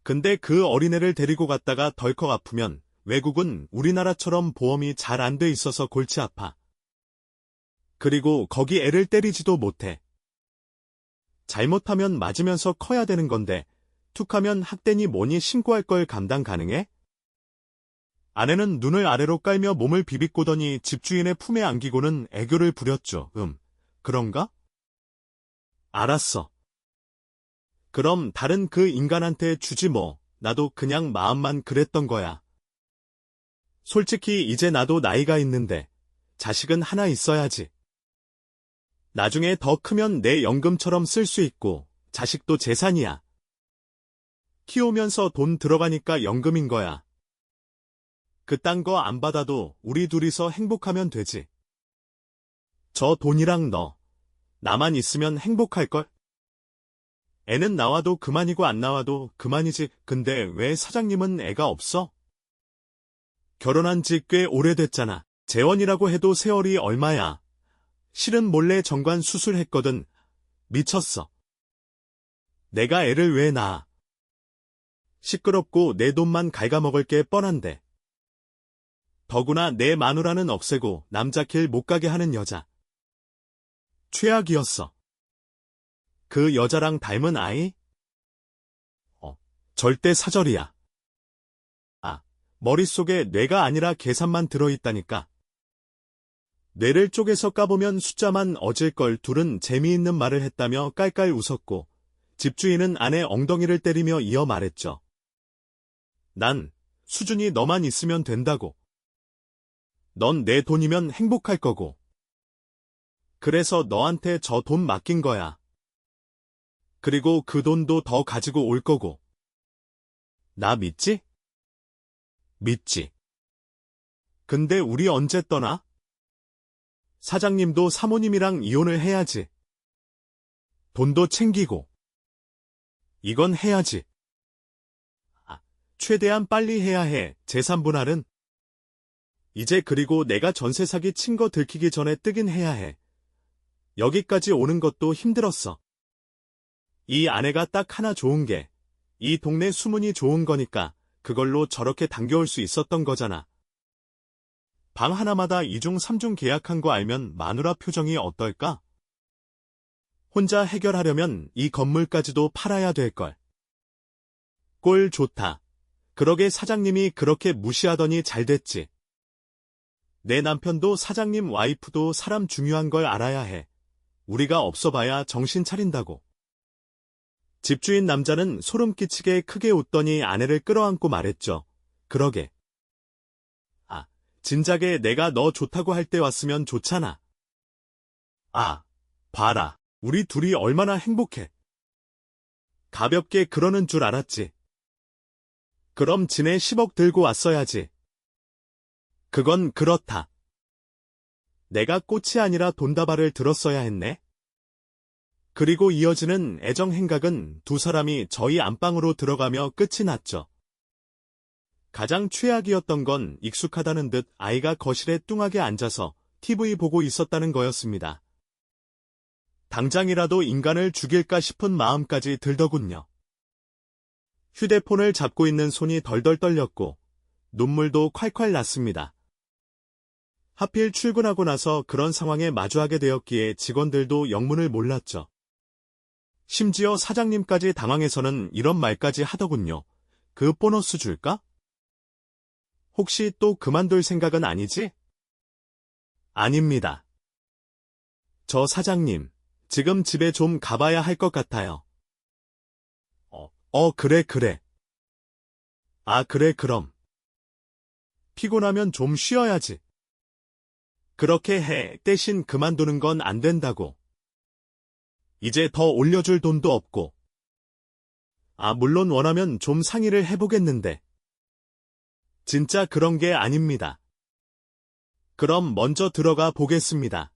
근데 그 어린애를 데리고 갔다가 덜컥 아프면 외국은 우리나라처럼 보험이 잘 안 돼 있어서 골치 아파. 그리고 거기 애를 때리지도 못해. 잘못하면 맞으면서 커야 되는 건데 툭하면 학대니 뭐니 신고할 걸 감당 가능해? 아내는 눈을 아래로 깔며 몸을 비비꼬더니 집주인의 품에 안기고는 애교를 부렸죠. 그런가? 알았어. 그럼 다른 그 인간한테 주지 뭐. 나도 그냥 마음만 그랬던 거야. 솔직히 이제 나도 나이가 있는데 자식은 하나 있어야지. 나중에 더 크면 내 연금처럼 쓸 수 있고 자식도 재산이야. 키우면서 돈 들어가니까 연금인 거야. 그딴 거 안 받아도 우리 둘이서 행복하면 되지. 저 돈이랑 너, 나만 있으면 행복할걸? 애는 나와도 그만이고 안 나와도 그만이지. 근데 왜 사장님은 애가 없어? 결혼한 지 꽤 오래됐잖아. 재혼이라고 해도 세월이 얼마야. 실은 몰래 정관 수술했거든. 미쳤어. 내가 애를 왜 낳아? 시끄럽고 내 돈만 갉아먹을 게 뻔한데. 더구나 내 마누라는 없애고 남자 길 못 가게 하는 여자. 최악이었어. 그 여자랑 닮은 아이? 절대 사절이야. 아, 머릿속에 뇌가 아니라 계산만 들어있다니까. 뇌를 쪼개서 까보면 숫자만 어질걸. 둘은 재미있는 말을 했다며 깔깔 웃었고 집주인은 아내 엉덩이를 때리며 이어 말했죠. 난 수준이 너만 있으면 된다고. 넌 내 돈이면 행복할 거고. 그래서 너한테 저 돈 맡긴 거야. 그리고 그 돈도 더 가지고 올 거고. 나 믿지? 믿지. 근데 우리 언제 떠나? 사장님도 사모님이랑 이혼을 해야지. 돈도 챙기고. 이건 해야지. 최대한 빨리 해야 해. 재산 분할은. 이제 그리고 내가 전세 사기 친 거 들키기 전에 뜨긴 해야 해. 여기까지 오는 것도 힘들었어. 이 아내가 딱 하나 좋은 게 이 동네 수문이 좋은 거니까 그걸로 저렇게 당겨올 수 있었던 거잖아. 방 하나마다 2중 3중 계약한 거 알면 마누라 표정이 어떨까? 혼자 해결하려면 이 건물까지도 팔아야 될걸. 꼴 좋다. 그러게 사장님이 그렇게 무시하더니 잘 됐지. 내 남편도 사장님 와이프도 사람 중요한 걸 알아야 해. 우리가 없어봐야 정신 차린다고. 집주인 남자는 소름 끼치게 크게 웃더니 아내를 끌어안고 말했죠. 그러게. 진작에 내가 너 좋다고 할 때 왔으면 좋잖아. 봐라. 우리 둘이 얼마나 행복해. 가볍게 그러는 줄 알았지. 그럼 지네 10억 들고 왔어야지. 그건 그렇다. 내가 꽃이 아니라 돈다발을 들었어야 했네. 그리고 이어지는 애정 행각은 두 사람이 저희 안방으로 들어가며 끝이 났죠. 가장 최악이었던 건 익숙하다는 듯 아이가 거실에 뚱하게 앉아서 TV 보고 있었다는 거였습니다. 당장이라도 인간을 죽일까 싶은 마음까지 들더군요. 휴대폰을 잡고 있는 손이 덜덜 떨렸고 눈물도 콸콸 났습니다. 하필 출근하고 나서 그런 상황에 마주하게 되었기에 직원들도 영문을 몰랐죠. 심지어 사장님까지 당황해서는 이런 말까지 하더군요. 그 보너스 줄까? 혹시 또 그만둘 생각은 아니지? 아닙니다. 저 사장님, 지금 집에 좀 가봐야 할 것 같아요. 그래. 그래, 그럼. 피곤하면 좀 쉬어야지. 그렇게 해. 대신 그만두는 건 안 된다고. 이제 더 올려줄 돈도 없고. 물론 원하면 좀 상의를 해보겠는데. 진짜 그런 게 아닙니다. 그럼 먼저 들어가 보겠습니다.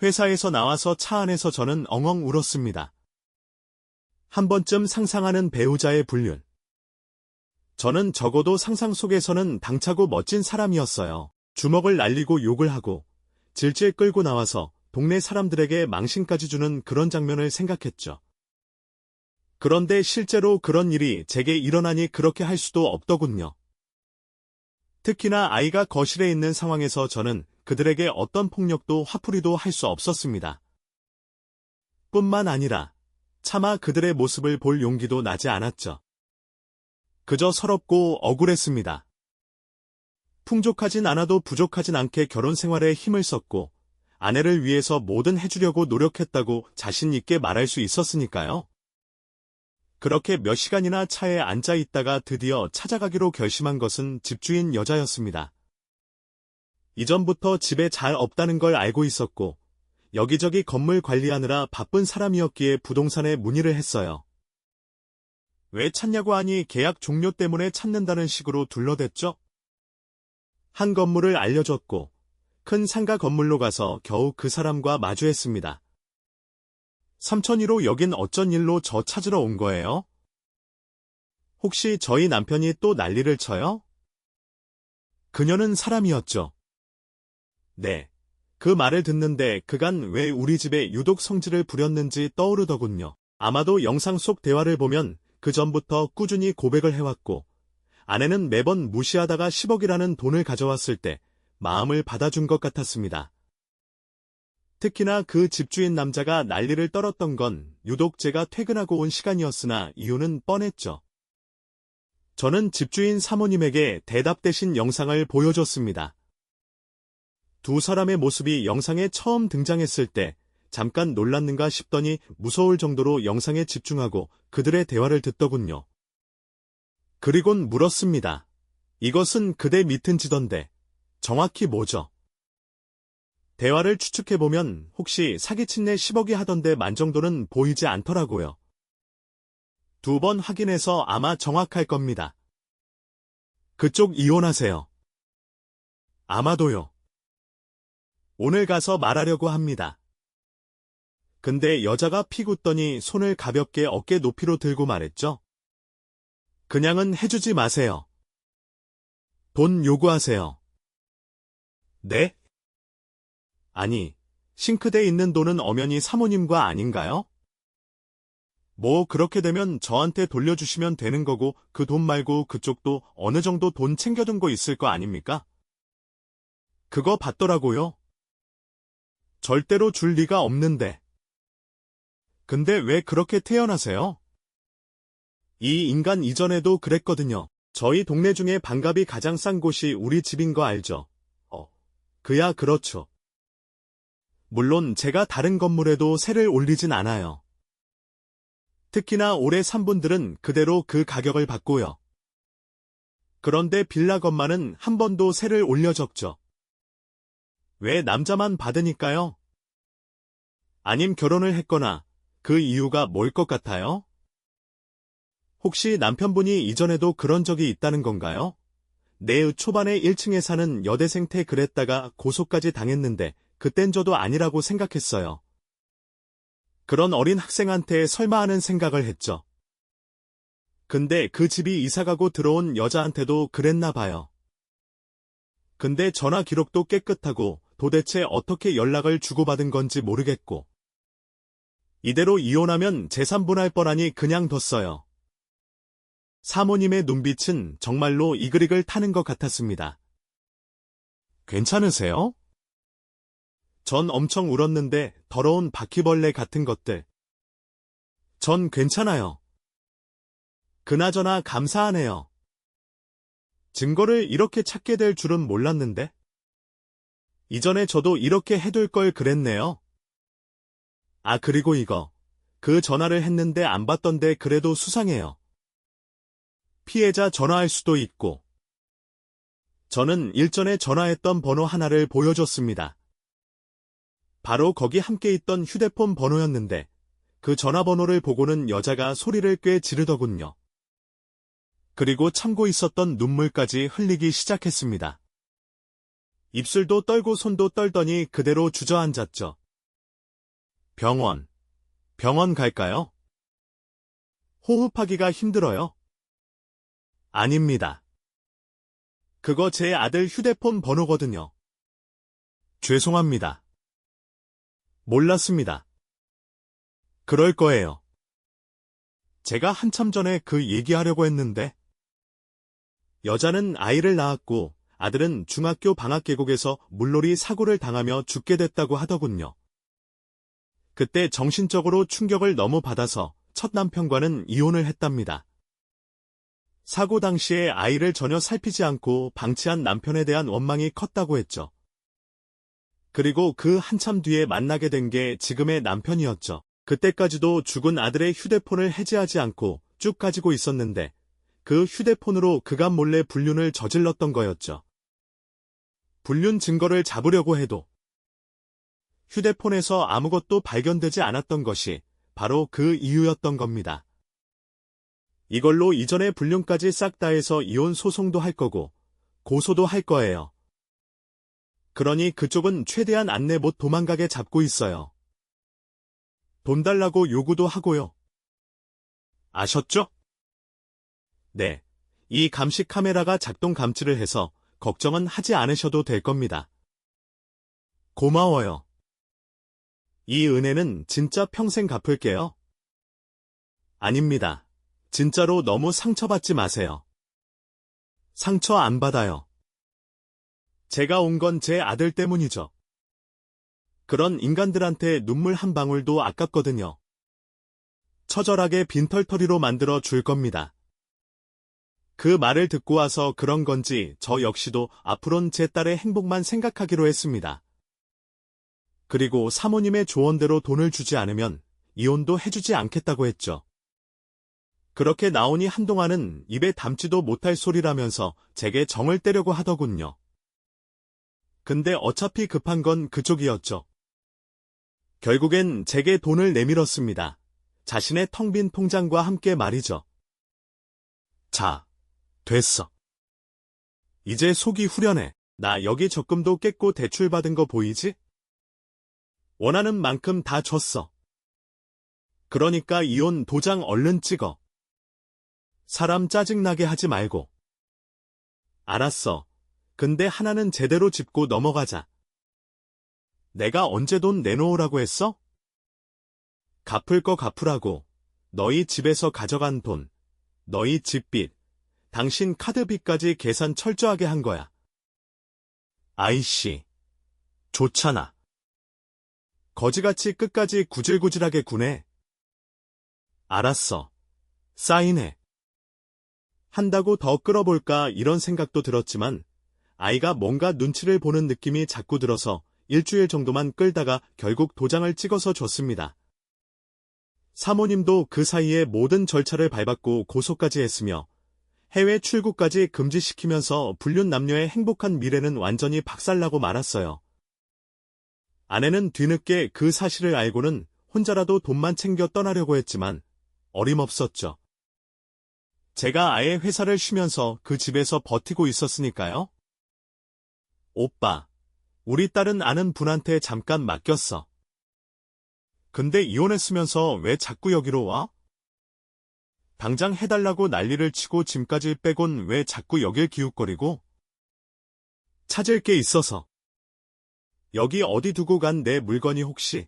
회사에서 나와서 차 안에서 저는 엉엉 울었습니다. 한 번쯤 상상하는 배우자의 불륜. 저는 적어도 상상 속에서는 당차고 멋진 사람이었어요. 주먹을 날리고 욕을 하고 질질 끌고 나와서 동네 사람들에게 망신까지 주는 그런 장면을 생각했죠. 그런데 실제로 그런 일이 제게 일어나니 그렇게 할 수도 없더군요. 특히나 아이가 거실에 있는 상황에서 저는 그들에게 어떤 폭력도 화풀이도 할 수 없었습니다. 뿐만 아니라 차마 그들의 모습을 볼 용기도 나지 않았죠. 그저 서럽고 억울했습니다. 풍족하진 않아도 부족하진 않게 결혼 생활에 힘을 썼고 아내를 위해서 뭐든 해주려고 노력했다고 자신 있게 말할 수 있었으니까요. 그렇게 몇 시간이나 차에 앉아 있다가 드디어 찾아가기로 결심한 것은 집주인 여자였습니다. 이전부터 집에 잘 없다는 걸 알고 있었고 여기저기 건물 관리하느라 바쁜 사람이었기에 부동산에 문의를 했어요. 왜 찾냐고 하니 계약 종료 때문에 찾는다는 식으로 둘러댔죠. 한 건물을 알려줬고 큰 상가 건물로 가서 겨우 그 사람과 마주했습니다. 삼촌이로 여긴 어쩐 일로 저 찾으러 온 거예요? 혹시 저희 남편이 또 난리를 쳐요? 그녀는 사람이었죠. 네. 그 말을 듣는데 그간 왜 우리 집에 유독 성질을 부렸는지 떠오르더군요. 아마도 영상 속 대화를 보면 그 전부터 꾸준히 고백을 해왔고 아내는 매번 무시하다가 10억이라는 돈을 가져왔을 때 마음을 받아준 것 같았습니다. 특히나 그 집주인 남자가 난리를 떨었던 건 유독 제가 퇴근하고 온 시간이었으나 이유는 뻔했죠. 저는 집주인 사모님에게 대답 대신 영상을 보여줬습니다. 두 사람의 모습이 영상에 처음 등장했을 때 잠깐 놀랐는가 싶더니 무서울 정도로 영상에 집중하고 그들의 대화를 듣더군요. 그리곤 물었습니다. 이것은 그대 밑은 지던데 정확히 뭐죠? 대화를 추측해보면 혹시 사기친 내 10억이 하던데 만 정도는 보이지 않더라고요. 2번 확인해서 아마 정확할 겁니다. 그쪽 이혼하세요. 아마도요. 오늘 가서 말하려고 합니다. 근데 여자가 피 굳더니 손을 가볍게 어깨 높이로 들고 말했죠. 그냥은 해주지 마세요. 돈 요구하세요. 네? 아니, 싱크대에 있는 돈은 엄연히 사모님과 아닌가요? 뭐 그렇게 되면 저한테 돌려주시면 되는 거고 그 돈 말고 그쪽도 어느 정도 돈 챙겨둔 거 있을 거 아닙니까? 그거 받더라고요. 절대로 줄 리가 없는데. 근데 왜 그렇게 태어나세요? 이 인간 이전에도 그랬거든요. 저희 동네 중에 반값이 가장 싼 곳이 우리 집인 거 알죠? 그야 그렇죠. 물론 제가 다른 건물에도 세를 올리진 않아요. 특히나 오래 산 분들은 그대로 그 가격을 받고요. 그런데 빌라 것만은 한 번도 세를 올려 적죠. 왜 남자만 받으니까요? 아님 결혼을 했거나 그 이유가 뭘 것 같아요? 혹시 남편분이 이전에도 그런 적이 있다는 건가요? 내 초반에 1층에 사는 여대생 그랬다가 고소까지 당했는데 그땐 저도 아니라고 생각했어요. 그런 어린 학생한테 설마 하는 생각을 했죠. 근데 그 집이 이사가고 들어온 여자한테도 그랬나 봐요. 근데 전화 기록도 깨끗하고 도대체 어떻게 연락을 주고받은 건지 모르겠고. 이대로 이혼하면 재산 분할 뻔하니 그냥 뒀어요. 사모님의 눈빛은 정말로 이글이글 타는 것 같았습니다. 괜찮으세요? 전 엄청 울었는데 더러운 바퀴벌레 같은 것들. 전 괜찮아요. 그나저나 감사하네요. 증거를 이렇게 찾게 될 줄은 몰랐는데. 이전에 저도 이렇게 해둘 걸 그랬네요. 아 그리고 이거. 그 전화를 했는데 안 받던데 그래도 수상해요. 피해자 전화할 수도 있고. 저는 일전에 전화했던 번호 하나를 보여줬습니다. 바로 거기 함께 있던 휴대폰 번호였는데 그 전화번호를 보고는 여자가 소리를 꽤 지르더군요. 그리고 참고 있었던 눈물까지 흘리기 시작했습니다. 입술도 떨고 손도 떨더니 그대로 주저앉았죠. 병원 갈까요? 호흡하기가 힘들어요. 아닙니다. 그거 제 아들 휴대폰 번호거든요. 죄송합니다. 몰랐습니다. 그럴 거예요. 제가 한참 전에 그 얘기하려고 했는데. 여자는 아이를 낳았고 아들은 중학교 방학 계곡에서 물놀이 사고를 당하며 죽게 됐다고 하더군요. 그때 정신적으로 충격을 너무 받아서 첫 남편과는 이혼을 했답니다. 사고 당시에 아이를 전혀 살피지 않고 방치한 남편에 대한 원망이 컸다고 했죠. 그리고 그 한참 뒤에 만나게 된 게 지금의 남편이었죠. 그때까지도 죽은 아들의 휴대폰을 해지하지 않고 쭉 가지고 있었는데 그 휴대폰으로 그간 몰래 불륜을 저질렀던 거였죠. 불륜 증거를 잡으려고 해도 휴대폰에서 아무것도 발견되지 않았던 것이 바로 그 이유였던 겁니다. 이걸로 이전의 불륜까지 싹 다 해서 이혼 소송도 할 거고 고소도 할 거예요. 그러니 그쪽은 최대한 안내 못 도망가게 잡고 있어요. 돈 달라고 요구도 하고요. 아셨죠? 네. 이 감시 카메라가 작동 감지를 해서 걱정은 하지 않으셔도 될 겁니다. 고마워요. 이 은혜는 진짜 평생 갚을게요. 아닙니다. 진짜로 너무 상처받지 마세요. 상처 안 받아요. 제가 온 건 제 아들 때문이죠. 그런 인간들한테 눈물 한 방울도 아깝거든요. 처절하게 빈털터리로 만들어 줄 겁니다. 그 말을 듣고 와서 그런 건지 저 역시도 앞으론 제 딸의 행복만 생각하기로 했습니다. 그리고 사모님의 조언대로 돈을 주지 않으면 이혼도 해주지 않겠다고 했죠. 그렇게 나오니 한동안은 입에 담지도 못할 소리라면서 제게 정을 떼려고 하더군요. 근데 어차피 급한 건 그쪽이었죠. 결국엔 제게 돈을 내밀었습니다. 자신의 텅 빈 통장과 함께 말이죠. 자, 됐어. 이제 속이 후련해. 나 여기 적금도 깼고 대출 받은 거 보이지? 원하는 만큼 다 줬어. 그러니까 이혼 도장 얼른 찍어. 사람 짜증나게 하지 말고. 알았어. 근데 하나는 제대로 짚고 넘어가자. 내가 언제 돈 내놓으라고 했어? 갚을 거 갚으라고. 너희 집에서 가져간 돈, 너희 집빚, 당신 카드빚까지 계산 철저하게 한 거야. 아이씨, 좋잖아. 거지같이 끝까지 구질구질하게 구네. 알았어. 사인해. 한다고 더 끌어볼까 이런 생각도 들었지만 아이가 뭔가 눈치를 보는 느낌이 자꾸 들어서 일주일 정도만 끌다가 결국 도장을 찍어서 줬습니다. 사모님도 그 사이에 모든 절차를 밟았고 고소까지 했으며 해외 출국까지 금지시키면서 불륜 남녀의 행복한 미래는 완전히 박살나고 말았어요. 아내는 뒤늦게 그 사실을 알고는 혼자라도 돈만 챙겨 떠나려고 했지만 어림없었죠. 제가 아예 회사를 쉬면서 그 집에서 버티고 있었으니까요. 오빠, 우리 딸은 아는 분한테 잠깐 맡겼어. 근데 이혼했으면서 왜 자꾸 여기로 와? 당장 해달라고 난리를 치고 짐까지 빼곤 왜 자꾸 여길 기웃거리고? 찾을 게 있어서. 여기 어디 두고 간 내 물건이 혹시?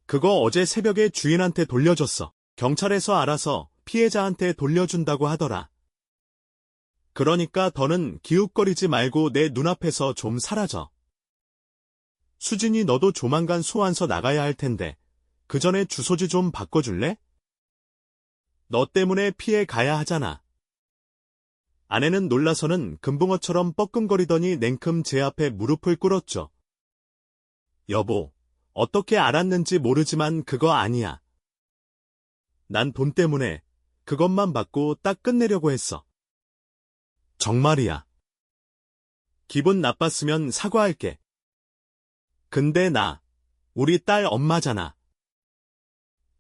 그거 어제 새벽에 주인한테 돌려줬어. 경찰에서 알아서 피해자한테 돌려준다고 하더라. 그러니까 더는 기웃거리지 말고 내 눈앞에서 좀 사라져. 수진이 너도 조만간 소환서 나가야 할 텐데 그 전에 주소지 좀 바꿔줄래? 너 때문에 피해 가야 하잖아. 아내는 놀라서는 금붕어처럼 뻐끔거리더니 냉큼 제 앞에 무릎을 꿇었죠. 여보, 어떻게 알았는지 모르지만 그거 아니야. 난 돈 때문에 그것만 받고 딱 끝내려고 했어. 정말이야. 기분 나빴으면 사과할게. 근데 우리 딸 엄마잖아.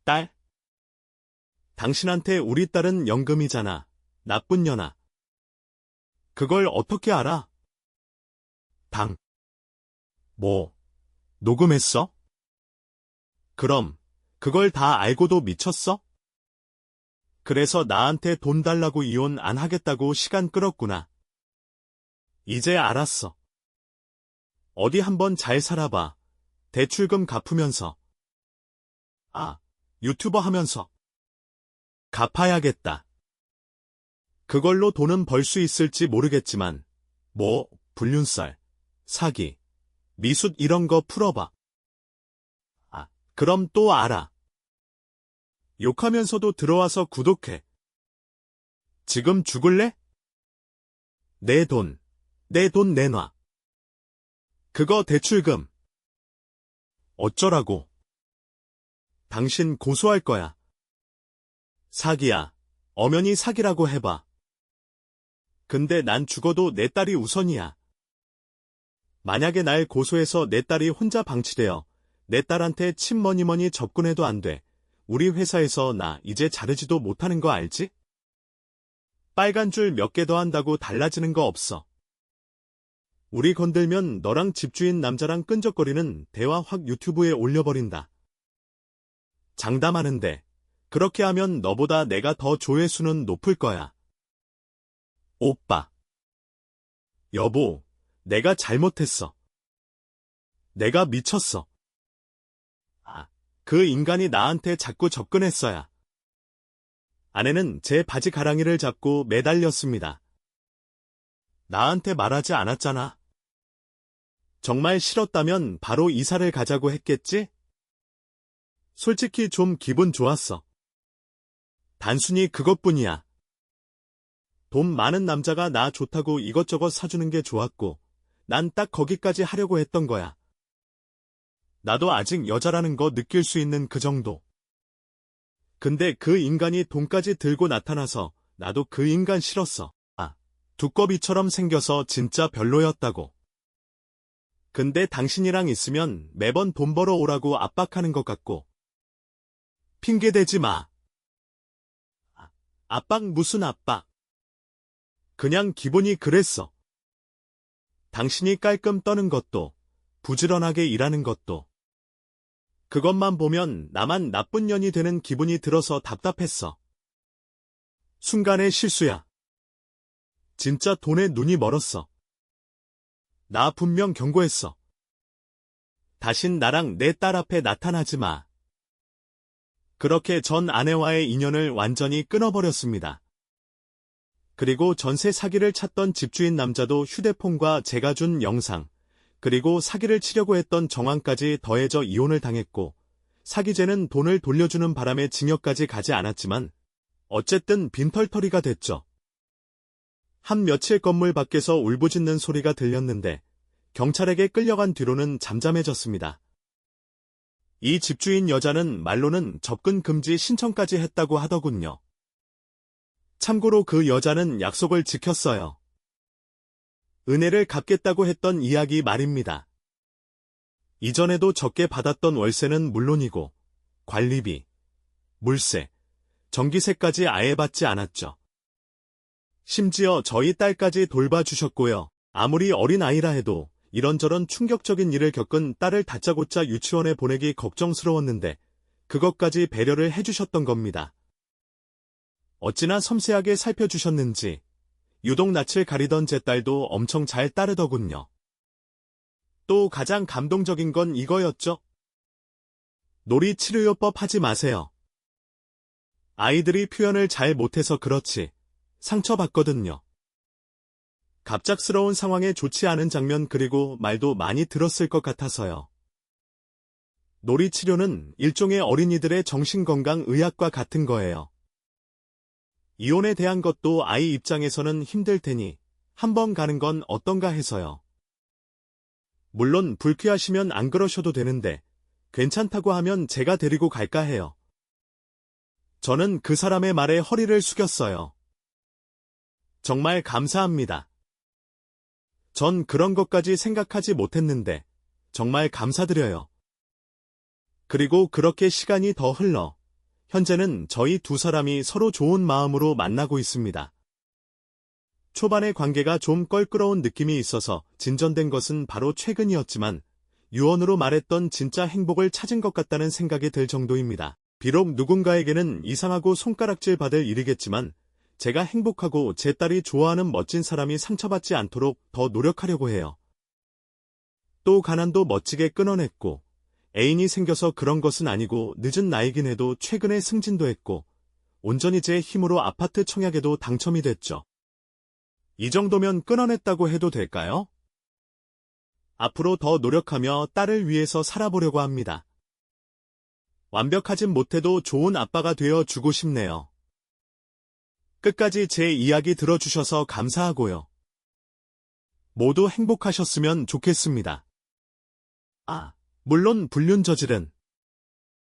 딸? 당신한테 우리 딸은 연금이잖아. 나쁜 년아. 그걸 어떻게 알아? 녹음했어? 그럼 그걸 다 알고도 미쳤어? 그래서 나한테 돈 달라고 이혼 안 하겠다고 시간 끌었구나. 이제 알았어. 어디 한번 잘 살아봐. 대출금 갚으면서. 유튜버 하면서. 갚아야겠다. 그걸로 돈은 벌 수 있을지 모르겠지만 불륜썰, 사기, 미숫 이런 거 풀어봐. 그럼 또 알아. 욕하면서도 들어와서 구독해. 지금 죽을래? 내 돈 내놔. 그거 대출금. 어쩌라고. 당신 고소할 거야. 사기야. 엄연히 사기라고 해봐. 근데 난 죽어도 내 딸이 우선이야. 만약에 날 고소해서 내 딸이 혼자 방치되어 내 딸한테 침 뭐니 접근해도 안 돼. 우리 회사에서 나 이제 자르지도 못하는 거 알지? 빨간 줄 몇 개 더 한다고 달라지는 거 없어. 우리 건들면 너랑 집주인 남자랑 끈적거리는 대화 확 유튜브에 올려버린다. 장담하는데 그렇게 하면 너보다 내가 더 조회수는 높을 거야. 오빠. 여보, 내가 잘못했어. 내가 미쳤어. 그 인간이 나한테 자꾸 접근했어야. 아내는 제 바지 가랑이를 잡고 매달렸습니다. 나한테 말하지 않았잖아. 정말 싫었다면 바로 이사를 가자고 했겠지? 솔직히 좀 기분 좋았어. 단순히 그것뿐이야. 돈 많은 남자가 나 좋다고 이것저것 사주는 게 좋았고, 난 딱 거기까지 하려고 했던 거야. 나도 아직 여자라는 거 느낄 수 있는 그 정도. 근데 그 인간이 돈까지 들고 나타나서 나도 그 인간 싫었어. 두꺼비처럼 생겨서 진짜 별로였다고. 근데 당신이랑 있으면 매번 돈 벌어 오라고 압박하는 것 같고. 핑계대지 마. 압박 무슨 압박. 그냥 기분이 그랬어. 당신이 깔끔 떠는 것도, 부지런하게 일하는 것도. 그것만 보면 나만 나쁜 년이 되는 기분이 들어서 답답했어. 순간의 실수야. 진짜 돈에 눈이 멀었어. 나 분명 경고했어. 다신 나랑 내 딸 앞에 나타나지 마. 그렇게 전 아내와의 인연을 완전히 끊어버렸습니다. 그리고 전세 사기를 찾던 집주인 남자도 휴대폰과 제가 준 영상, 그리고 사기를 치려고 했던 정황까지 더해져 이혼을 당했고, 사기죄는 돈을 돌려주는 바람에 징역까지 가지 않았지만 어쨌든 빈털터리가 됐죠. 한 며칠 건물 밖에서 울부짖는 소리가 들렸는데 경찰에게 끌려간 뒤로는 잠잠해졌습니다. 이 집주인 여자는 말로는 접근 금지 신청까지 했다고 하더군요. 참고로 그 여자는 약속을 지켰어요. 은혜를 갚겠다고 했던 이야기 말입니다. 이전에도 적게 받았던 월세는 물론이고 관리비, 물세, 전기세까지 아예 받지 않았죠. 심지어 저희 딸까지 돌봐주셨고요. 아무리 어린아이라 해도 이런저런 충격적인 일을 겪은 딸을 다짜고짜 유치원에 보내기 걱정스러웠는데 그것까지 배려를 해주셨던 겁니다. 어찌나 섬세하게 살펴주셨는지 유독 낯을 가리던 제 딸도 엄청 잘 따르더군요. 또 가장 감동적인 건 이거였죠. 놀이치료요법 하지 마세요. 아이들이 표현을 잘 못해서 그렇지 상처받거든요. 갑작스러운 상황에 좋지 않은 장면 그리고 말도 많이 들었을 것 같아서요. 놀이치료는 일종의 어린이들의 정신건강의학과 같은 거예요. 이혼에 대한 것도 아이 입장에서는 힘들 테니 한번 가는 건 어떤가 해서요. 물론 불쾌하시면 안 그러셔도 되는데 괜찮다고 하면 제가 데리고 갈까 해요. 저는 그 사람의 말에 허리를 숙였어요. 정말 감사합니다. 전 그런 것까지 생각하지 못했는데 정말 감사드려요. 그리고 그렇게 시간이 더 흘러 현재는 저희 두 사람이 서로 좋은 마음으로 만나고 있습니다. 초반의 관계가 좀 껄끄러운 느낌이 있어서 진전된 것은 바로 최근이었지만 유언으로 말했던 진짜 행복을 찾은 것 같다는 생각이 들 정도입니다. 비록 누군가에게는 이상하고 손가락질 받을 일이겠지만 제가 행복하고 제 딸이 좋아하는 멋진 사람이 상처받지 않도록 더 노력하려고 해요. 또 가난도 멋지게 끊어냈고 애인이 생겨서 그런 것은 아니고 늦은 나이긴 해도 최근에 승진도 했고 온전히 제 힘으로 아파트 청약에도 당첨이 됐죠. 이 정도면 끊어냈다고 해도 될까요? 앞으로 더 노력하며 딸을 위해서 살아보려고 합니다. 완벽하진 못해도 좋은 아빠가 되어 주고 싶네요. 끝까지 제 이야기 들어주셔서 감사하고요. 모두 행복하셨으면 좋겠습니다. 아, 물론 불륜 저지른